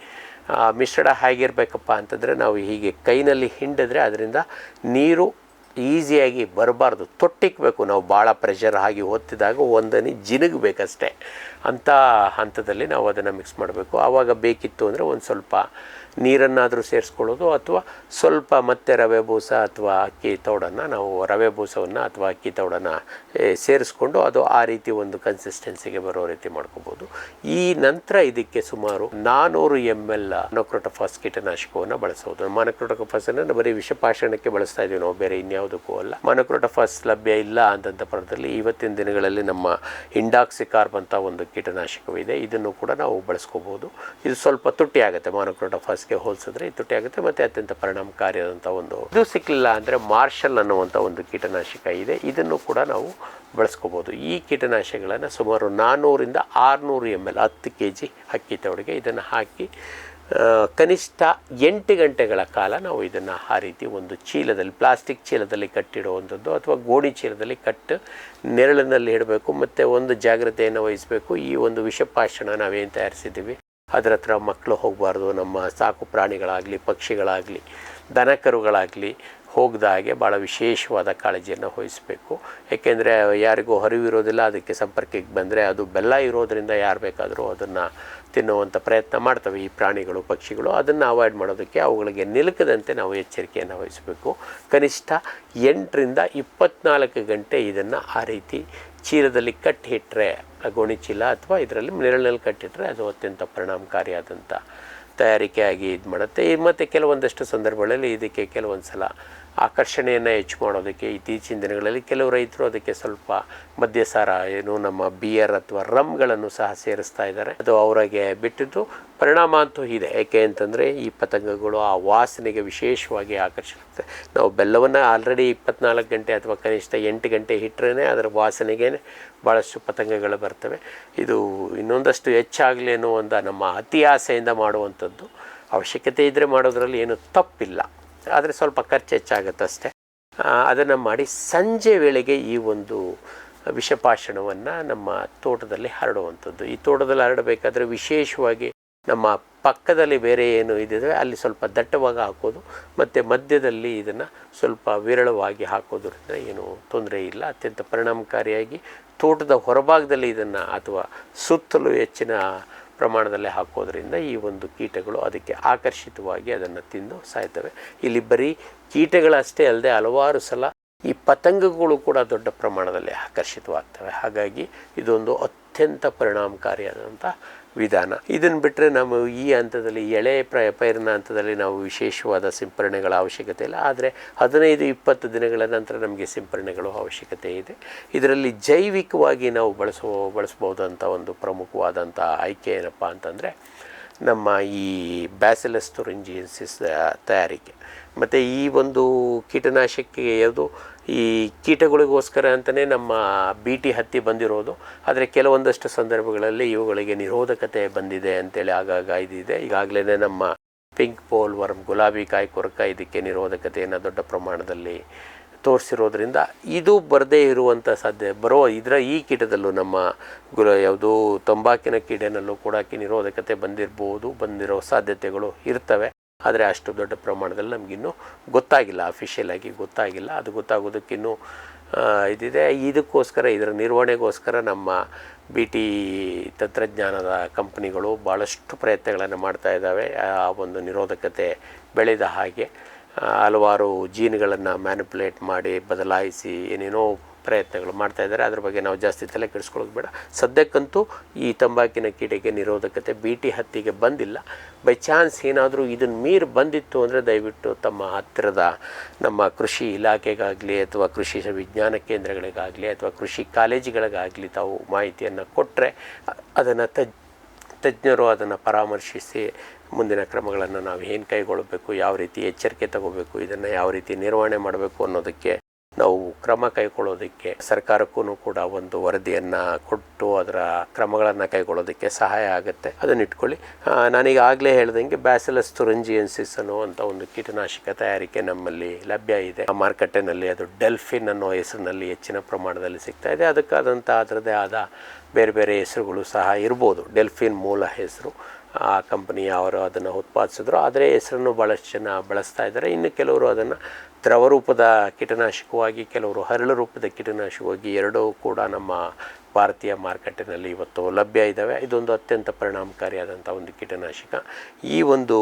ಮಿಶ್ರಣ ಹೇಗಿರಬೇಕಪ್ಪ ಅಂತಂದರೆ ನಾವು ಹೀಗೆ ಕೈನಲ್ಲಿ ಹಿಂಡಿದ್ರೆ ಅದರಿಂದ ನೀರು ಈಸಿಯಾಗಿ ಬರಬಾರ್ದು, ತೊಟ್ಟಿಕ್ಬೇಕು. ನಾವು ಭಾಳ ಪ್ರೆಷರ್ ಆಗಿ ಒತ್ತಿದಾಗ ಒಂದನಿ ಜಿನುಗಬೇಕಷ್ಟೇ. ಅಂಥ ಹಂತದಲ್ಲಿ ನಾವು ಅದನ್ನು ಮಿಕ್ಸ್ ಮಾಡಬೇಕು. ಆವಾಗ ಬೇಕಿತ್ತು ಅಂದರೆ ಒಂದು ಸ್ವಲ್ಪ ನೀರನ್ನಾದರೂ ಸೇರಿಸ್ಕೊಳ್ಳೋದು ಅಥವಾ ಸ್ವಲ್ಪ ಮತ್ತೆ ರವೆ ಬೂಸ ಅಥವಾ ಅಕ್ಕಿ ತೌಡನ್ನು ನಾವು ರವೆ ಬೂಸವನ್ನು ಅಥವಾ ಅಕ್ಕಿ ತೌಡನ್ನು ಸೇರಿಸ್ಕೊಂಡು ಅದು ಆ ರೀತಿ ಒಂದು ಕನ್ಸಿಸ್ಟೆನ್ಸಿಗೆ ಬರೋ ರೀತಿ ಮಾಡ್ಕೋಬೋದು. ಈ ನಂತರ ಇದಕ್ಕೆ ಸುಮಾರು 400 ml ಮೊನೊಕ್ರೋಟೋಫಾಸ್ ಕೀಟನಾಶಕವನ್ನು ಬಳಸೋದು. ಮೊನೊಕ್ರೋಟೋಫಾಸನ್ನು ಬರೀ ವಿಷಪಾಷಾಣಕ್ಕೆ ಬಳಸ್ತಾ ಇದ್ದೀವಿ ನಾವು, ಬೇರೆ ಇನ್ಯಾವುದಕ್ಕೂ ಅಲ್ಲ. ಮೊನೊಕ್ರೋಟೋಫಾಸ್ ಲಭ್ಯ ಇಲ್ಲ ಅಂತಂಥ ಪರದಲ್ಲಿ ಇವತ್ತಿನ ದಿನಗಳಲ್ಲಿ ನಮ್ಮ ಇಂಡಾಕ್ಸಿಕಾರ್ಬ್ ಅಂತ ಒಂದು ಕೀಟನಾಶಕವಿದೆ, ಇದನ್ನು ಕೂಡ ನಾವು ಬಳಸ್ಕೋಬೋದು. ಇದು ಸ್ವಲ್ಪ ತುಟ್ಟಿ ಆಗುತ್ತೆ, ಮೊನೊಕ್ರೋಟೋಫಾಸ್ಗೆ ಹೋಲಿಸಿದ್ರೆ ಇದು ತುಟ್ಟಿ ಆಗುತ್ತೆ ಮತ್ತು ಅತ್ಯಂತ ಪರಿಣಾಮಕಾರಿಯಾದಂಥ ಇದು ಸಿಕ್ಕಲಿಲ್ಲ ಅಂದರೆ ಮಾರ್ಷಲ್ ಅನ್ನುವಂಥ ಒಂದು ಕೀಟನಾಶಕ ಇದೆ, ಇದನ್ನು ಕೂಡ ನಾವು ಬಳಸ್ಕೋಬೋದು. ಈ ಕೀಟನಾಶಕಗಳನ್ನು ಸುಮಾರು 400-600 ml 10 kg ಅಕ್ಕಿ ತೌಡಿಗೆ ಇದನ್ನು ಹಾಕಿ ಕನಿಷ್ಠ 8 ಗಂಟೆಗಳ ಕಾಲ ನಾವು ಇದನ್ನು ಆ ರೀತಿ ಒಂದು ಚೀಲದಲ್ಲಿ, ಪ್ಲಾಸ್ಟಿಕ್ ಚೀಲದಲ್ಲಿ ಕಟ್ಟಿಡುವಂಥದ್ದು ಅಥವಾ ಗೋಣಿ ಚೀಲದಲ್ಲಿ ನೆರಳಿನಲ್ಲಿ ಇಡಬೇಕು. ಮತ್ತು ಒಂದು ಜಾಗ್ರತೆಯನ್ನು ವಹಿಸಬೇಕು, ಈ ಒಂದು ವಿಷಪಾಷಾಣ ನಾವೇನು ತಯಾರಿಸಿದ್ದೀವಿ ಅದರ ಹತ್ರ ಮಕ್ಕಳು ಹೋಗಬಾರ್ದು. ನಮ್ಮ ಸಾಕು ಪ್ರಾಣಿಗಳಾಗಲಿ, ಪಕ್ಷಿಗಳಾಗಲಿ, ದನಕರುಗಳಾಗಲಿ ಹೋಗದ ಹಾಗೆ ಭಾಳ ವಿಶೇಷವಾದ ಕಾಳಜಿಯನ್ನು ವಹಿಸಬೇಕು. ಏಕೆಂದರೆ ಯಾರಿಗೂ ಅರಿವಿರೋದಿಲ್ಲ, ಅದಕ್ಕೆ ಸಂಪರ್ಕಕ್ಕೆ ಬಂದರೆ ಅದು ಬೆಲ್ಲ ಇರೋದರಿಂದ ಯಾರು ಬೇಕಾದರೂ ಅದನ್ನು ತಿನ್ನುವಂಥ ಪ್ರಯತ್ನ ಮಾಡ್ತವೆ ಈ ಪ್ರಾಣಿಗಳು, ಪಕ್ಷಿಗಳು. ಅದನ್ನು ಅವಾಯ್ಡ್ ಮಾಡೋದಕ್ಕೆ ಅವುಗಳಿಗೆ ನಿಲುಕದಂತೆ ನಾವು ಎಚ್ಚರಿಕೆಯನ್ನು ವಹಿಸಬೇಕು. ಕನಿಷ್ಠ 8-24 ಗಂಟೆ ಇದನ್ನು ಆ ರೀತಿ ಚೀಲದಲ್ಲಿ ಕಟ್ಟಿಟ್ರೆ, ಗೋಣಿ ಚೀಲ ಅಥವಾ ಇದರಲ್ಲಿ ನೆರಳಿನಲ್ಲಿ ಕಟ್ಟಿಟ್ರೆ ಅದು ಅತ್ಯಂತ ಪರಿಣಾಮಕಾರಿಯಾದಂಥ ತಯಾರಿಕೆಯಾಗಿ ಇದು ಮಾಡುತ್ತೆ. ಮತ್ತು ಕೆಲವೊಂದಷ್ಟು ಸಂದರ್ಭಗಳಲ್ಲಿ ಇದಕ್ಕೆ ಕೆಲವೊಂದು ಸಲ ಆಕರ್ಷಣೆಯನ್ನು ಹೆಚ್ಚು ಮಾಡೋದಕ್ಕೆ ಇತ್ತೀಚಿನ ದಿನಗಳಲ್ಲಿ ಕೆಲವು ರೈತರು ಅದಕ್ಕೆ ಸ್ವಲ್ಪ ಮದ್ಯಸಾರ ನಮ್ಮ ಬಿಯರ್ ಅಥವಾ ರಮ್ಗಳನ್ನು ಸಹ ಸೇರಿಸ್ತಾ ಇದ್ದಾರೆ. ಅದು ಅವರಿಗೆ ಬಿಟ್ಟಿದ್ದು ಪರಿಣಾಮ ಅಂತೂ ಇದೆ. ಏಕೆ ಅಂತಂದರೆ ಈ ಪತಂಗಗಳು ಆ ವಾಸನೆಗೆ ವಿಶೇಷವಾಗಿ ಆಕರ್ಷಿಸುತ್ತೆ. ನಾವು ಬೆಲ್ಲವನ್ನು ಆಲ್ರೆಡಿ 24 ಗಂಟೆ ಅಥವಾ ಕನಿಷ್ಠ 8 ಗಂಟೆ ಇಟ್ಟರೆ ಅದರ ವಾಸನೆಗೆ ಭಾಳಷ್ಟು ಪತಂಗಗಳು ಬರ್ತವೆ. ಇದು ಇನ್ನೊಂದಷ್ಟು ಹೆಚ್ಚಾಗಲಿ ಅನ್ನೋ ಒಂದು ನಮ್ಮ ಅತಿ ಆಸೆಯಿಂದ ಮಾಡುವಂಥದ್ದು. ಅವಶ್ಯಕತೆ ಇದ್ದರೆ ಮಾಡೋದ್ರಲ್ಲಿ ಏನು ತಪ್ಪಿಲ್ಲ, ಆದರೆ ಸ್ವಲ್ಪ ಖರ್ಚು ಹೆಚ್ಚಾಗುತ್ತೆ ಅಷ್ಟೇ. ಅದನ್ನು ಮಾಡಿ ಸಂಜೆ ವೇಳೆಗೆ ಈ ಒಂದು ವಿಷಪಾಷಾಣವನ್ನು ನಮ್ಮ ತೋಟದಲ್ಲಿ ಹರಡುವಂಥದ್ದು. ಈ ತೋಟದಲ್ಲಿ ಹರಡಬೇಕಾದ್ರೆ ವಿಶೇಷವಾಗಿ ನಮ್ಮ ಪಕ್ಕದಲ್ಲಿ ಬೇರೆ ಏನು ಇದಿದೆ ಅಲ್ಲಿ ಸ್ವಲ್ಪ ದಟ್ಟವಾಗಿ ಹಾಕೋದು ಮತ್ತು ಮಧ್ಯದಲ್ಲಿ ಇದನ್ನು ಸ್ವಲ್ಪ ವಿರಳವಾಗಿ ಹಾಕೋದ್ರಿಂದ ಏನು ತೊಂದರೆ ಇಲ್ಲ. ಅತ್ಯಂತ ಪರಿಣಾಮಕಾರಿಯಾಗಿ ತೋಟದ ಹೊರಭಾಗದಲ್ಲಿ ಇದನ್ನು ಅಥವಾ ಸುತ್ತಲೂ ಹೆಚ್ಚಿನ ಪ್ರಮಾಣದಲ್ಲಿ ಹಾಕೋದ್ರಿಂದ ಈ ಒಂದು ಕೀಟಗಳು ಅದಕ್ಕೆ ಆಕರ್ಷಿತವಾಗಿ ಅದನ್ನು ತಿಂದು ಸಾಯ್ತವೆ. ಇಲ್ಲಿ ಬರೀ ಕೀಟಗಳಷ್ಟೇ ಅಲ್ಲದೆ ಹಲವಾರು ಸಲ ಈ ಪತಂಗಗಳು ಕೂಡ ದೊಡ್ಡ ಪ್ರಮಾಣದಲ್ಲಿ ಆಕರ್ಷಿತವಾಗ್ತವೆ. ಹಾಗಾಗಿ ಇದೊಂದು ಅತ್ಯಂತ ಪರಿಣಾಮಕಾರಿಯಾದಂಥ ವಿಧಾನ. ಇದನ್ನು ಬಿಟ್ಟರೆ ನಾವು ಈ ಹಂತದಲ್ಲಿ ಎಳೆ ಪೈರಿನ ಹಂತದಲ್ಲಿ ನಾವು ವಿಶೇಷವಾದ ಸಿಂಪರಣೆಗಳ ಅವಶ್ಯಕತೆ ಇಲ್ಲ. ಆದರೆ 15-20 ದಿನಗಳ ನಂತರ ನಮಗೆ ಸಿಂಪರಣೆಗಳು ಅವಶ್ಯಕತೆ ಇದೆ. ಇದರಲ್ಲಿ ಜೈವಿಕವಾಗಿ ನಾವು ಬಳಸ್ಬೋದಂಥ ಒಂದು ಪ್ರಮುಖವಾದಂಥ ಆಯ್ಕೆ ಏನಪ್ಪ ಅಂತಂದರೆ ನಮ್ಮ ಈ ಬ್ಯಾಸಿಲಸ್ ತುರಿಂಜಿಯನ್ಸಿಸ್ ತಯಾರಿಕೆ. ಮತ್ತು ಈ ಒಂದು ಕೀಟನಾಶಕಕ್ಕೆ ಯಾವುದು ಈ ಕೀಟಗಳಿಗೋಸ್ಕರ ಅಂತಲೇ ನಮ್ಮ BT ಹತ್ತಿ ಬಂದಿರೋದು. ಆದರೆ ಕೆಲವೊಂದಷ್ಟು ಸಂದರ್ಭಗಳಲ್ಲಿ ಇವುಗಳಿಗೆ ನಿರೋಧಕತೆ ಬಂದಿದೆ ಅಂತೇಳಿ ಆಗಾಗ ಇದಿದೆ. ಈಗಾಗಲೇ ನಮ್ಮ ಪಿಂಕ್ ಪೋಲ್ ವರ್ಮ್, ಗುಲಾಬಿ ಕಾಯಿ ಕೊರಕ ಇದಕ್ಕೆ ನಿರೋಧಕತೆಯನ್ನು ದೊಡ್ಡ ಪ್ರಮಾಣದಲ್ಲಿ ತೋರಿಸಿರೋದ್ರಿಂದ ಇದು ಬರದೇ ಇರುವಂಥ ಈ ಕೀಟದಲ್ಲೂ ನಮ್ಮ ಯಾವುದು ತಂಬಾಕಿನ ಕೀಡೆನಲ್ಲೂ ಕೂಡ ನಿರೋಧಕತೆ ಬಂದಿರೋ ಸಾಧ್ಯತೆಗಳು ಇರ್ತವೆ. ಆದರೆ ಅಷ್ಟು ದೊಡ್ಡ ಪ್ರಮಾಣದಲ್ಲಿ ನಮಗಿನ್ನೂ ಗೊತ್ತಾಗಿಲ್ಲ, ಅಫಿಷಿಯಲ್ ಆಗಿ ಗೊತ್ತಾಗಿಲ್ಲ. ಅದು ಗೊತ್ತಾಗೋದಕ್ಕಿನ್ನೂ ಇದಿದೆ. ಇದಕ್ಕೋಸ್ಕರ ಇದರ ನಿರ್ವಹಣೆಗೋಸ್ಕರ ನಮ್ಮ BT ತಂತ್ರಜ್ಞಾನದ ಕಂಪ್ನಿಗಳು ಭಾಳಷ್ಟು ಪ್ರಯತ್ನಗಳನ್ನು ಮಾಡ್ತಾ ಇದ್ದಾವೆ. ಆ ಒಂದು ನಿರೋಧಕತೆ ಬೆಳೆದ ಹಾಗೆ ಹಲವಾರು ಜೀನ್ಗಳನ್ನು ಮ್ಯಾನಿಪುಲೇಟ್ ಮಾಡಿ ಬದಲಾಯಿಸಿ ಏನೇನೋ ಪ್ರಯತ್ನಗಳು ಮಾಡ್ತಾ ಇದ್ದಾರೆ. ಅದ್ರ ಬಗ್ಗೆ ನಾವು ಜಾಸ್ತಿ ತಲೆ ಕೆಡಿಸ್ಕೊಳ್ಳೋದು ಬೇಡ. ಸದ್ಯಕ್ಕಂತೂ ಈ ತಂಬಾಕಿನ ಕೀಡೆಗೆ ನಿರೋಧಕತೆ BT ಹತ್ತಿಗೆ ಬಂದಿಲ್ಲ. ಬೈ ಚಾನ್ಸ್ ಏನಾದರೂ ಇದನ್ನು ಮೀರಿ ಬಂದಿತ್ತು ಅಂದರೆ ದಯವಿಟ್ಟು ತಮ್ಮ ಹತ್ತಿರದ ನಮ್ಮ ಕೃಷಿ ಇಲಾಖೆಗಾಗಲಿ ಅಥವಾ ಕೃಷಿ ವಿಜ್ಞಾನ ಕೇಂದ್ರಗಳಿಗಾಗಲಿ ಅಥವಾ ಕೃಷಿ ಕಾಲೇಜುಗಳಿಗಾಗಲಿ ತಾವು ಮಾಹಿತಿಯನ್ನು ಕೊಟ್ಟರೆ ಅದನ್ನು ತಜ್ಞರು ಅದನ್ನು ಪರಾಮರ್ಶಿಸಿ ಮುಂದಿನ ಕ್ರಮಗಳನ್ನು ನಾವು ಏನು ಕೈಗೊಳ್ಳಬೇಕು, ಯಾವ ರೀತಿ ಎಚ್ಚರಿಕೆ ತಗೋಬೇಕು, ಇದನ್ನು ಯಾವ ರೀತಿ ನಿರ್ವಹಣೆ ಮಾಡಬೇಕು ಅನ್ನೋದಕ್ಕೆ ನಾವು ಕ್ರಮ ಕೈಗೊಳ್ಳೋದಕ್ಕೆ ಸರ್ಕಾರಕ್ಕೂ ಕೂಡ ಒಂದು ವರದಿಯನ್ನು ಕೊಟ್ಟು ಅದರ ಕ್ರಮಗಳನ್ನು ಕೈಗೊಳ್ಳೋದಕ್ಕೆ ಸಹಾಯ ಆಗುತ್ತೆ. ಅದನ್ನು ಇಟ್ಕೊಳ್ಳಿ. ನಾನೀಗಾಗಲೇ ಹೇಳ್ದಂಗೆ ಬ್ಯಾಸಿಲಸ್ ತುರಿಂಜಿಯನ್ಸಿಸ್ ಅನ್ನುವಂಥ ಒಂದು ಕೀಟನಾಶಕ ತಯಾರಿಕೆ ನಮ್ಮಲ್ಲಿ ಲಭ್ಯ ಇದೆ. ಮಾರುಕಟ್ಟೆನಲ್ಲಿ ಅದು ಡೆಲ್ಫಿನ್ ಅನ್ನೋ ಹೆಸರಿನಲ್ಲಿ ಹೆಚ್ಚಿನ ಪ್ರಮಾಣದಲ್ಲಿ ಸಿಗ್ತಾ ಇದೆ. ಅದಕ್ಕಾದಂಥ ಅದರದ್ದೇ ಆದ ಬೇರೆ ಬೇರೆ ಹೆಸರುಗಳು ಸಹ ಇರ್ಬೋದು. ಡೆಲ್ಫಿನ್ ಮೂಲ ಹೆಸರು, ಆ ಕಂಪನಿ ಅವರು ಅದನ್ನು ಉತ್ಪಾದಿಸಿದ್ರು, ಆದರೆ ಹೆಸರನ್ನು ಭಾಳಷ್ಟು ಜನ ಬಳಸ್ತಾ ಇದ್ದಾರೆ. ಇನ್ನು ಕೆಲವರು ಅದನ್ನು ದ್ರವ ರೂಪದ ಕೀಟನಾಶಕವಾಗಿ, ಕೆಲವರು ಹರಳು ರೂಪದ ಕೀಟನಾಶಕವಾಗಿ ಎರಡೂ ಕೂಡ ನಮ್ಮ ಭಾರತೀಯ ಮಾರುಕಟ್ಟೆನಲ್ಲಿ ಇವತ್ತು ಲಭ್ಯ ಇದ್ದಾವೆ. ಇದೊಂದು ಅತ್ಯಂತ ಪರಿಣಾಮಕಾರಿಯಾದಂಥ ಒಂದು ಕೀಟನಾಶಕ. ಈ ಒಂದು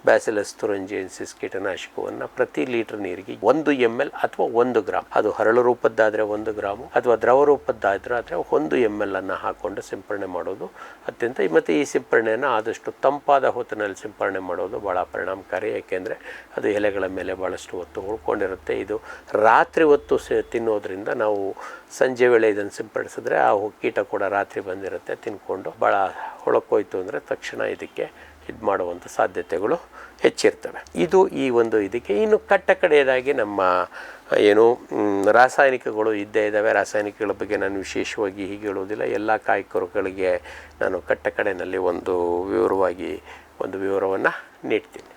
ಬ್ಯಾಸಿಲಸ್ ತುರಿಂಜಿಯನ್ಸಿಸ್ ಕೀಟನಾಶಕವನ್ನು ಪ್ರತಿ ಲೀಟರ್ ನೀರಿಗೆ 1 ml ಅಥವಾ 1 ಗ್ರಾಮ್, ಅದು ಹರಳು ರೂಪದ್ದಾದರೆ 1 ಗ್ರಾಮು ಅಥವಾ ದ್ರವ ರೂಪದ್ದಾದರೆ 1 ml ಅನ್ನು ಹಾಕ್ಕೊಂಡು ಸಿಂಪರಣೆ ಮಾಡೋದು ಅತ್ಯಂತ. ಮತ್ತು ಈ ಸಿಂಪರಣೆಯನ್ನು ಆದಷ್ಟು ತಂಪಾದ ಹೊತ್ತಿನಲ್ಲಿ ಸಿಂಪರಣೆ ಮಾಡೋದು ಭಾಳ ಪರಿಣಾಮಕಾರಿ. ಏಕೆಂದರೆ ಅದು ಎಲೆಗಳ ಮೇಲೆ ಭಾಳಷ್ಟು ಹೊತ್ತು ಉಳ್ಕೊಂಡಿರುತ್ತೆ. ಇದು ರಾತ್ರಿ ಹೊತ್ತು ತಿನ್ನೋದ್ರಿಂದ ನಾವು ಸಂಜೆ ವೇಳೆ ಇದನ್ನು ಸಿಂಪಡಿಸಿದ್ರೆ ಆ ಕೀಟ ಕೂಡ ರಾತ್ರಿ ಬಂದಿರುತ್ತೆ, ತಿನ್ಕೊಂಡು ಭಾಳ ಹೊಳಕೋಯ್ತು ಅಂದರೆ ತಕ್ಷಣ ಇದಕ್ಕೆ ಇದು ಮಾಡುವಂಥ ಸಾಧ್ಯತೆಗಳು ಹೆಚ್ಚಿರ್ತವೆ. ಇದು ಈ ಒಂದು ಇದಕ್ಕೆ. ಇನ್ನು ಕಡೆಯದಾಗಿ ನಮ್ಮ ರಾಸಾಯನಿಕಗಳು ಇದ್ದೇ ಇದ್ದಾವೆ. ರಾಸಾಯನಿಕಗಳ ಬಗ್ಗೆ ನಾನು ವಿಶೇಷವಾಗಿ ಹೀಗೆ ಹೇಳೋದಿಲ್ಲ. ಎಲ್ಲ ಕಾಯಿಕೊರಗಳಿಗೆ ನಾನು ಕಡೆಯಲ್ಲಿ ಒಂದು ವಿವರವನ್ನು ನೀಡ್ತೀನಿ.